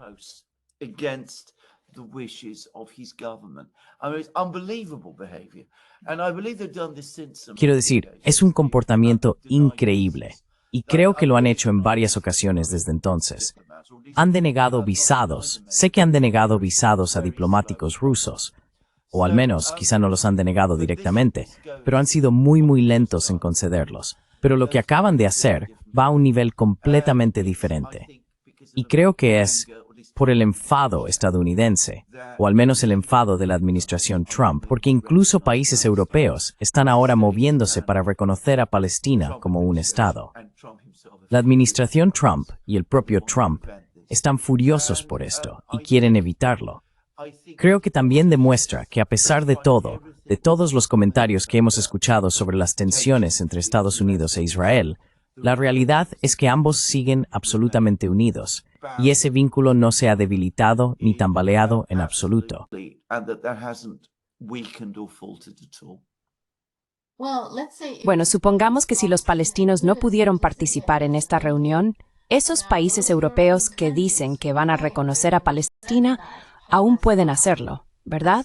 Against the wishes of his government. I mean, it's unbelievable behavior. And I believe they've done this since. Quiero decir, es un comportamiento increíble, y creo que lo han hecho en varias ocasiones desde entonces. Han denegado visados, sé que han denegado visados a diplomáticos rusos, o al menos quizá no los han denegado directamente, pero han sido muy lentos en concederlos. Pero lo que acaban de hacer va a un nivel completamente diferente. Y creo que es por el enfado estadounidense, o al menos el enfado de la administración Trump, porque incluso países europeos están ahora moviéndose para reconocer a Palestina como un Estado. La administración Trump y el propio Trump están furiosos por esto y quieren evitarlo. Creo que también demuestra que a pesar de todo, de todos los comentarios que hemos escuchado sobre las tensiones entre Estados Unidos e Israel, la realidad es que ambos siguen absolutamente unidos, y ese vínculo no se ha debilitado ni tambaleado en absoluto. Bueno, supongamos que si los palestinos no pudieron participar en esta reunión, esos países europeos que dicen que van a reconocer a Palestina aún pueden hacerlo, ¿verdad?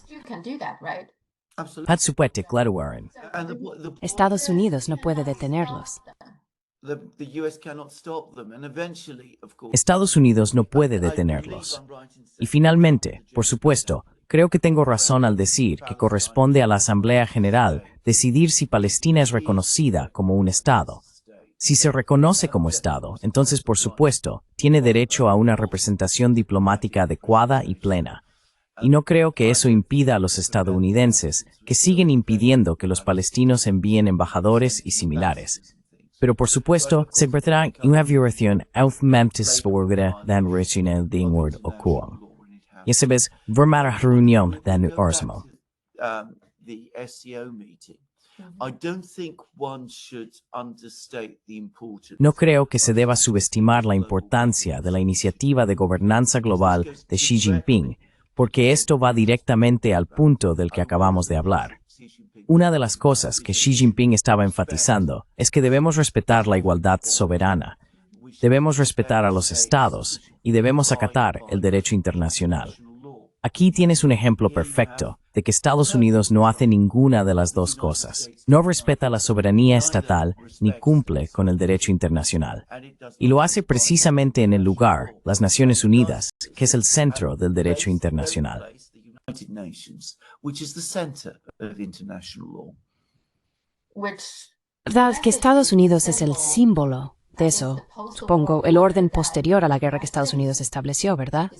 Patsupete, claro, Warren. Estados Unidos no puede detenerlos. Estados Unidos no puede detenerlos. Y finalmente, por supuesto, creo que tengo razón al decir que corresponde a la Asamblea General decidir si Palestina es reconocida como un Estado. Si se reconoce como Estado, entonces, por supuesto, tiene derecho a una representación diplomática adecuada y plena. Y no creo que eso impida a los estadounidenses, que siguen impidiendo que los palestinos envíen embajadores y similares. Pero por supuesto, se verá una violación automatischwordere dan reaccional de word o kuang. Y esa vez, vermara reunión dan orsmo. No creo que se deba subestimar la importancia de la iniciativa de gobernanza global de Xi Jinping, porque esto va directamente al punto del que acabamos de hablar. Una de las cosas que Xi Jinping estaba enfatizando es que debemos respetar la igualdad soberana, debemos respetar a los estados y debemos acatar el derecho internacional. Aquí tienes un ejemplo perfecto de que Estados Unidos no hace ninguna de las dos cosas. No respeta la soberanía estatal ni cumple con el derecho internacional. Y lo hace precisamente en el lugar, las Naciones Unidas, que es el centro del derecho internacional. ¿Verdad que Estados Unidos es el símbolo de eso? Supongo, el orden posterior a la guerra que Estados Unidos estableció, ¿verdad?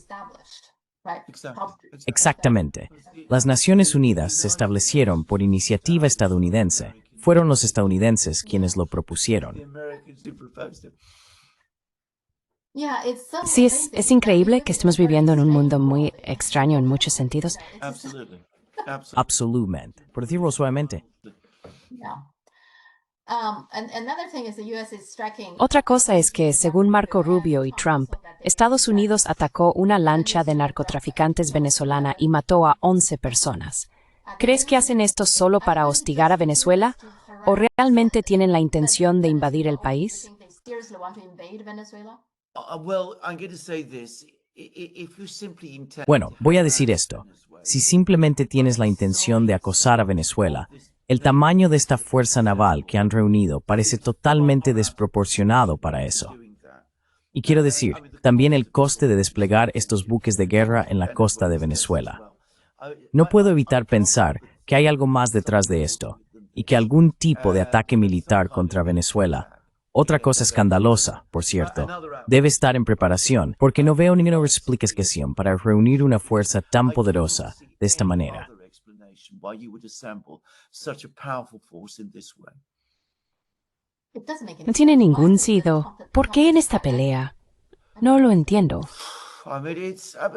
Exactamente. Las Naciones Unidas se establecieron por iniciativa estadounidense. Fueron los estadounidenses quienes lo propusieron. Sí, es increíble que estemos viviendo en un mundo muy extraño en muchos sentidos. Absolutamente. Por decirlo suavemente. Otra cosa es que, según Marco Rubio y Trump, Estados Unidos atacó una lancha de narcotraficantes venezolana y mató a 11 personas. ¿Crees que hacen esto solo para hostigar a Venezuela? ¿O realmente tienen la intención de invadir el país? If you simply intend Bueno, to voy a decir harass esto. Venezuela, Si simplemente tienes la intención de acosar a Venezuela, el tamaño de esta fuerza naval que han reunido parece totalmente desproporcionado para eso. doing that, Y quiero decir, también el coste de desplegar estos buques de guerra en la costa de Venezuela. No puedo evitar pensar que hay algo más detrás de esto, y que algún tipo de ataque militar contra Venezuela, otra cosa escandalosa, por cierto, debe estar en preparación, porque no veo ninguna explicación para reunir una fuerza tan poderosa de esta manera. why you would assemble such a powerful force in this way. It doesn't make any No tiene sense. Why ningún does the sentido. Trump- ¿Por qué en esta pelea? No lo entiendo. I mean,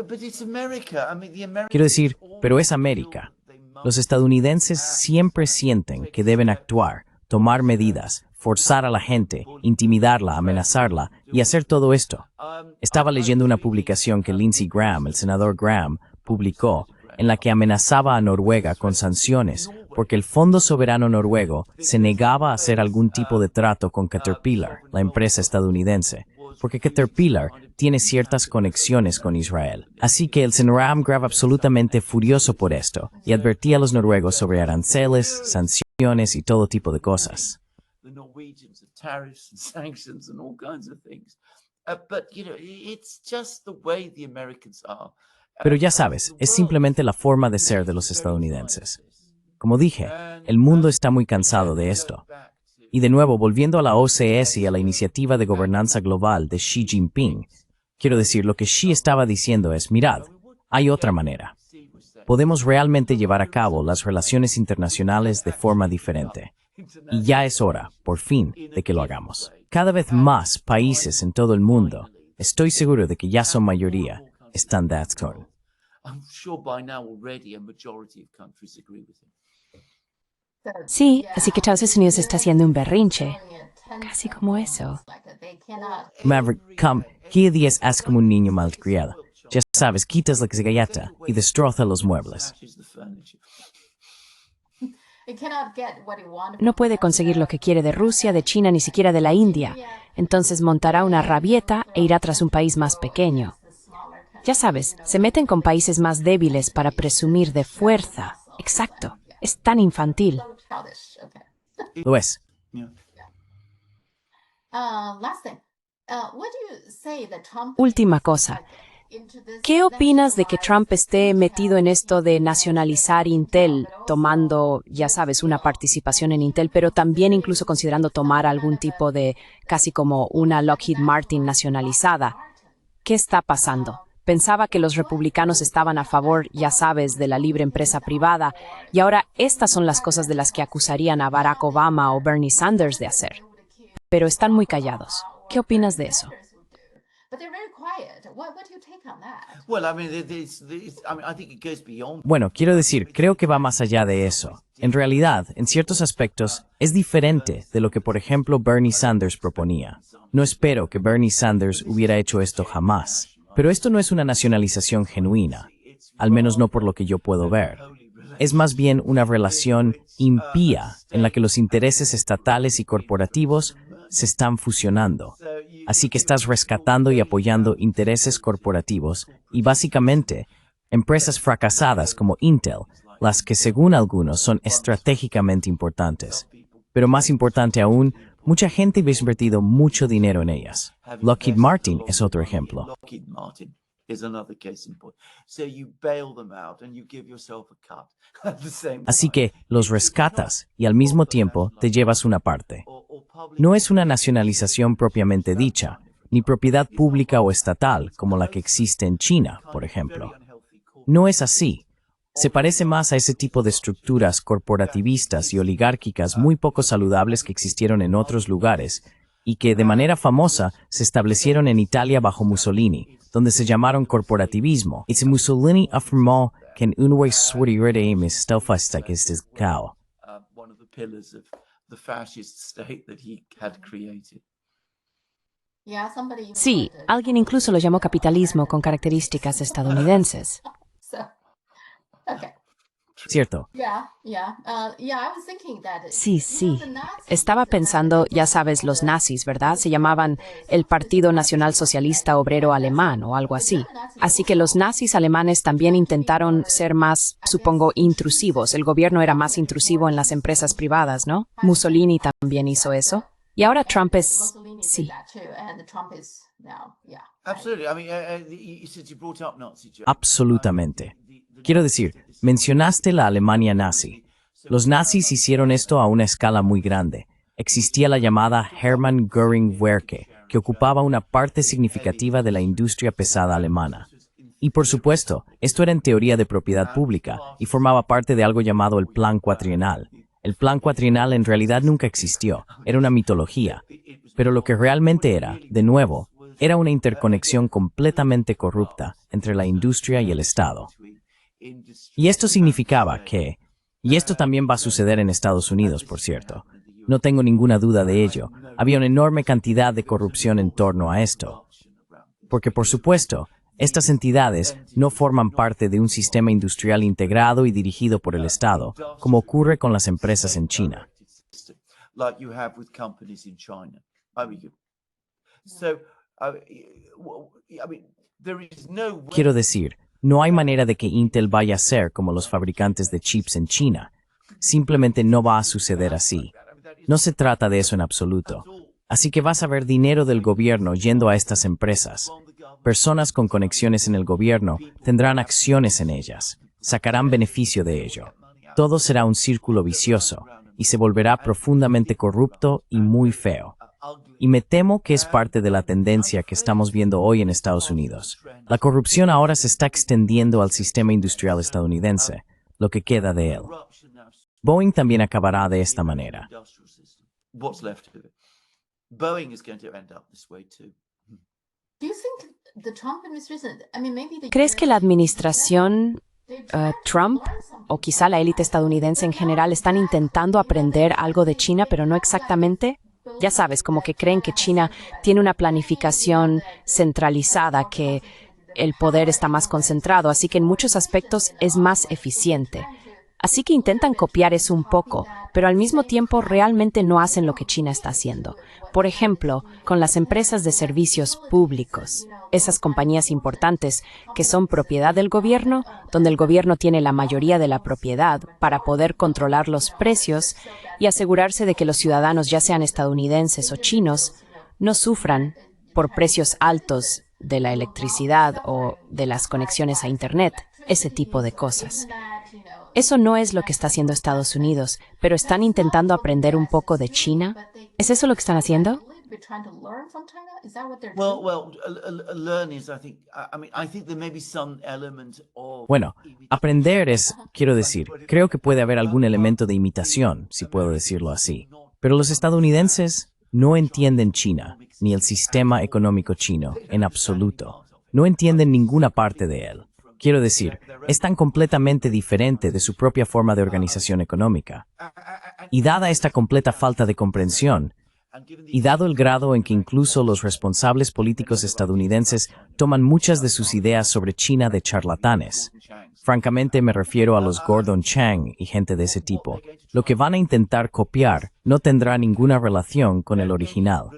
but it's America. I mean, the Americans Quiero decir, always pero es feel América. they must Los estadounidenses siempre sienten que deben actuar, tomar medidas, forzar a la gente, intimidarla, amenazarla y hacer todo esto. Estaba leyendo una publicación que Lindsey Graham, el senador Graham, publicó en la que amenazaba a Noruega con sanciones porque el Fondo Soberano Noruego se negaba a hacer algún tipo de trato con Caterpillar, la empresa estadounidense, porque Caterpillar tiene ciertas conexiones con Israel. Así que el senador Graham estaba absolutamente furioso por esto y advertía a los noruegos sobre aranceles, sanciones y todo tipo de cosas. the Norwegians of tariffs and sanctions and all kinds of things. But you know, it's just the way the Americans are. Pero ya sabes, es simplemente la forma de ser de los estadounidenses. Como dije, el mundo está muy cansado de esto. Y de nuevo, volviendo a la OCS y a la iniciativa de gobernanza global de Xi Jinping, quiero decir, lo que Xi estaba diciendo es, mirad, hay otra manera. Podemos realmente llevar a cabo las relaciones internacionales de forma diferente. Y ya es hora, por fin, de que lo hagamos. Cada vez más países en todo el mundo, estoy seguro de que ya son mayoría, están de acuerdo. I'm sure by now already a majority of countries agree with him. Sí, así que Estados Unidos está haciendo un berrinche. Very intense Casi como eso. like that they cannot Maverick, come, cada día haz como un niño malcriado. Ya sabes, quitas la galleta y destroza los muebles. Smashes the furniture. it cannot get what it wanted. No puede conseguir lo que quiere de Rusia, de China, ni siquiera de la India. Entonces montará una rabieta e irá tras un país más pequeño. Ya sabes, se meten con países más débiles para presumir de fuerza. Exacto. Es tan infantil. So childish. Okay. Lo es. Yeah. Last thing. What do you say that Trump Última cosa. into this ¿Qué opinas de que Trump esté metido en esto de nacionalizar Intel, tomando, ya sabes, una participación en Intel, pero también incluso considerando tomar algún tipo de, casi como una Lockheed Martin nacionalizada? ¿Qué está pasando? Pensaba que los republicanos estaban a favor, ya sabes, de la libre empresa privada, y ahora estas son las cosas de las que acusarían a Barack Obama o Bernie Sanders de hacer. Pero están muy callados. ¿Qué opinas de eso? But they're very quiet. What do you take on that? Well, I mean, I think it goes beyond. Bueno, quiero decir, creo que va más allá de eso. En realidad, en ciertos aspectos, es diferente de lo que, por ejemplo, Bernie Sanders proponía. No espero que Bernie Sanders hubiera hecho esto jamás. Pero esto no es una nacionalización genuina, al menos no por lo que yo puedo ver. Es más bien una relación impía en la que los intereses estatales y corporativos se están fusionando. Así que estás rescatando y apoyando intereses corporativos y básicamente empresas fracasadas como Intel, las que según algunos son estratégicamente importantes. Pero más importante aún, mucha gente ha invertido mucho dinero en ellas. Lockheed Martin es otro ejemplo. Lockheed Martin is another case in point. So you bail them out and you give yourself a cut at the same Así time. que los rescatas y al mismo tiempo te llevas una parte. No es una nacionalización propiamente dicha, ni propiedad pública o estatal como la que existe en China, por ejemplo. No es así. Se parece más a ese tipo de estructuras corporativistas y oligárquicas muy poco saludables que existieron en otros lugares y que de manera famosa se establecieron en Italia bajo Mussolini, donde se llamaron corporativismo. Y Mussolini afirmó que en un way One of the pillars of the fascist state that he had created. Yeah, somebody even Sí, pointed. alguien incluso lo llamó capitalismo con características estadounidenses. So, okay. ¿cierto? I was thinking that. Sí, sí. Estaba pensando, ya sabes, los nazis, ¿verdad? Se llamaban el Partido Nacional Socialista Obrero Alemán o algo así. Así que los nazis alemanes también intentaron ser más, supongo, intrusivos. El gobierno era más intrusivo en las empresas privadas, ¿no? Mussolini también hizo eso. Y ahora Trump es... Sí. Absolutely. I mean, since you brought up Nazi Germany, Absolutamente. Quiero decir, mencionaste la Alemania nazi. Los nazis hicieron esto a una escala muy grande. Existía la llamada Hermann Göring-Werke, que ocupaba una parte significativa de la industria pesada alemana. Y por supuesto, esto era en teoría de propiedad pública y formaba parte de algo llamado el Plan Cuatrienal. El Plan Cuatrienal en realidad nunca existió, era una mitología. Pero lo que realmente era, de nuevo, era una interconexión completamente corrupta entre la industria y el Estado. Y esto significaba que, y esto también va a suceder en Estados Unidos, por cierto, no tengo ninguna duda de ello, había una enorme cantidad de corrupción en torno a esto. Porque, por supuesto, estas entidades no forman parte de un sistema industrial integrado y dirigido por el Estado, como ocurre con las empresas en China. like you have with companies in China. I mean, so, I mean, there is no way. Quiero decir, no hay manera de que Intel vaya a ser como los fabricantes de chips en China. Simplemente no va a suceder así. No se trata de eso en absoluto. Así que vas a ver dinero del gobierno yendo a estas empresas. Personas con conexiones en el gobierno tendrán acciones en ellas, sacarán beneficio de ello. Todo será un círculo vicioso y se volverá profundamente corrupto y muy feo. Y me temo que es parte de la tendencia que estamos viendo hoy en Estados Unidos. La corrupción ahora se está extendiendo al sistema industrial estadounidense, lo que queda de él. Boeing también acabará de esta manera. What's left of it? Boeing is going to end up this way too. Do you think the Trump administration, I mean, maybe the ¿Crees que la administración Trump o quizá la élite estadounidense en general están intentando aprender algo de China, pero no exactamente? Ya sabes, como que creen que China tiene una planificación centralizada, que el poder está más concentrado, así que en muchos aspectos es más eficiente. Así que intentan copiar eso un poco, pero al mismo tiempo realmente no hacen lo que China está haciendo. Por ejemplo, con las empresas de servicios públicos, esas compañías importantes que son propiedad del gobierno, donde el gobierno tiene la mayoría de la propiedad para poder controlar los precios y asegurarse de que los ciudadanos, ya sean estadounidenses o chinos, no sufran por precios altos de la electricidad o de las conexiones a Internet, ese tipo de cosas. Eso no es lo que está haciendo Estados Unidos, pero están intentando aprender un poco de China. ¿Es eso lo que están haciendo? we're trying to learn from China? Is that what they're Well, doing? learn is, I think, I mean, I think there may be some element of. Bueno, aprender es, quiero decir, creo que puede haber algún elemento de imitación, si puedo decirlo así. Pero los estadounidenses no entienden China, ni el sistema económico chino, en absoluto. No entienden ninguna parte de él. Quiero decir, es tan completamente diferente de su propia forma de organización económica. Y dada esta completa falta de comprensión, y dado el grado en que incluso los responsables políticos estadounidenses toman muchas de sus ideas sobre China de charlatanes, francamente me refiero a los Gordon Chang y gente de ese tipo, lo que van a intentar copiar no tendrá ninguna relación con el original.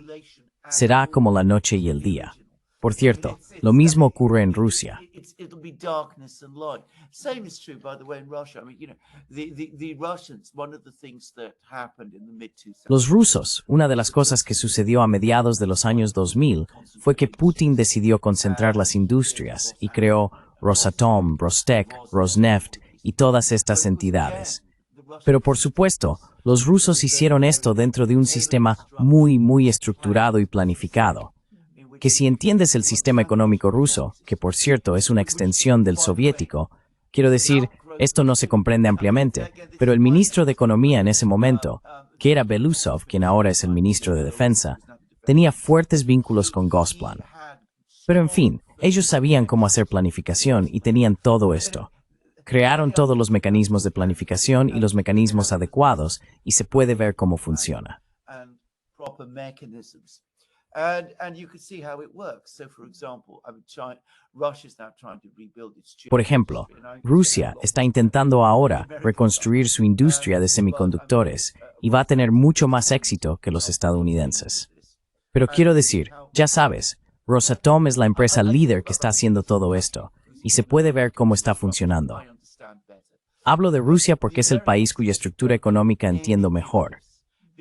Será como la noche y el día. Por cierto, lo mismo ocurre en Rusia. It'll be darkness and light. Same is true, by the way, in Russia. I mean, you know, the Russians, one of the things that happened in the mid-2000s. Los rusos, una de las cosas que sucedió a mediados de los años 2000 fue que Putin decidió concentrar las industrias y creó Rosatom, Rostec, Rosneft y todas estas entidades. Pero por supuesto, los rusos hicieron esto dentro de un sistema muy estructurado y planificado. Que si entiendes el sistema económico ruso, que por cierto es una extensión del soviético, quiero decir, esto no se comprende ampliamente, pero el ministro de Economía en ese momento, que era Belousov, quien ahora es el ministro de Defensa, tenía fuertes vínculos con Gosplan. Pero en fin, ellos sabían cómo hacer planificación y tenían todo esto. Crearon todos los mecanismos de planificación y los mecanismos adecuados y se puede ver cómo funciona. And proper mechanisms. And you can see how it works. So, for example, I mean, Russia's now trying to rebuild its chip Por ejemplo, industry, and I- Rusia está intentando ahora reconstruir su industria de semiconductores y va a tener mucho más éxito que los estadounidenses. Pero quiero decir, ya sabes, Rosatom es la empresa líder que está haciendo todo esto, y se puede ver cómo está funcionando. Hablo de Rusia porque es el país cuya estructura económica entiendo mejor.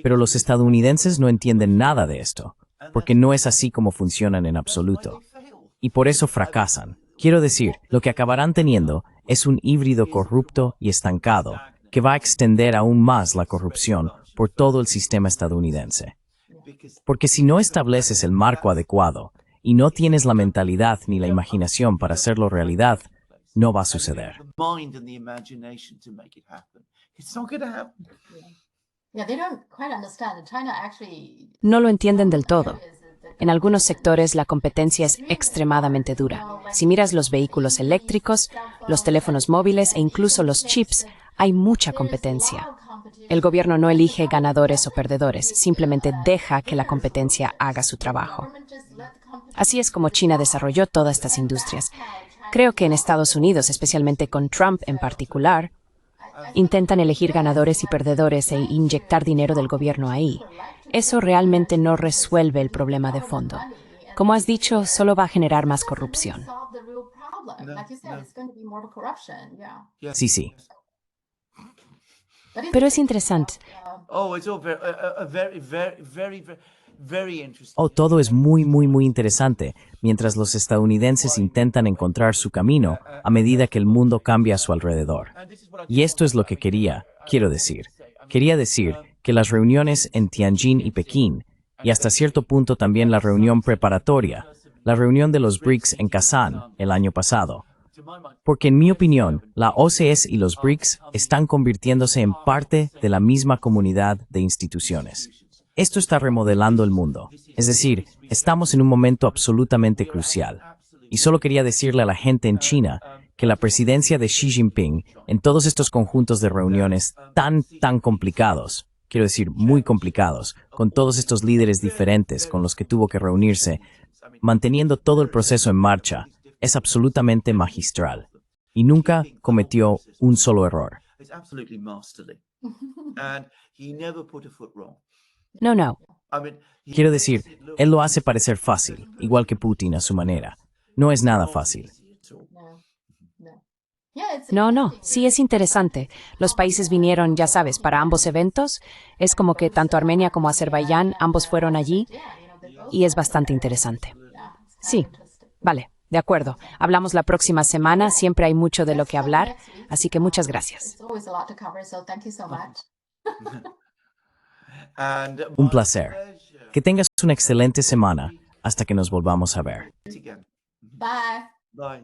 Pero los estadounidenses no entienden nada de esto, porque no es así como funcionan en absoluto. Y por eso fracasan. Quiero decir, lo que acabarán teniendo es un híbrido corrupto y estancado, que va a extender aún más la corrupción por todo el sistema estadounidense. Porque si no estableces el marco adecuado y no tienes la mentalidad ni la imaginación para hacerlo realidad, no va a suceder. Yeah, they don't quite understand. China actually No lo entienden del todo. En algunos sectores la competencia es extremadamente dura. Si miras los vehículos eléctricos, los teléfonos móviles e incluso los chips, hay mucha competencia. El gobierno no elige ganadores o perdedores, simplemente deja que la competencia haga su trabajo. Así es como China desarrolló todas estas industrias. Creo que en Estados Unidos, especialmente con Trump en particular, intentan elegir ganadores y perdedores e inyectar dinero del gobierno ahí. Eso realmente no resuelve el problema de fondo. Como has dicho, solo va a generar más corrupción. solve the real problem. Like you said, it's going to be more corruption. Yeah. Sí. Pero es interesante. Oh, it's all very interesting. Oh, todo es muy interesante, mientras los estadounidenses intentan encontrar su camino a medida que el mundo cambia a su alrededor. Y esto es lo que quiero decir. Quería decir que las reuniones en Tianjin y Pekín, y hasta cierto punto también la reunión preparatoria, la reunión de los BRICS en Kazán el año pasado, porque en mi opinión, la OCS y los BRICS están convirtiéndose en parte de la misma comunidad de instituciones. Esto está remodelando el mundo. Es decir, estamos en un momento absolutamente crucial. Y solo quería decirle a la gente en China que la presidencia de Xi Jinping en todos estos conjuntos de reuniones tan complicados, quiero decir muy complicados, con todos estos líderes diferentes con los que tuvo que reunirse, manteniendo todo el proceso en marcha, es absolutamente magistral. Y nunca cometió un solo error. It's absolutely masterly. And he never put a foot wrong. No. I mean, Quiero decir, él lo hace parecer fácil, igual que Putin a su manera. No es nada fácil. No. Yeah, it's No, sí es interesante. Los países vinieron, ya sabes, para ambos eventos. Es como que tanto Armenia como Azerbaiyán, ambos fueron allí, y es bastante interesante. Sí, vale, de acuerdo. Hablamos la próxima semana, siempre hay mucho de lo que hablar, así que muchas gracias. It's always a lot to cover, so thank you so much. and Un placer. Que tengas una excelente semana hasta que nos volvamos a ver. again. Bye. Bye.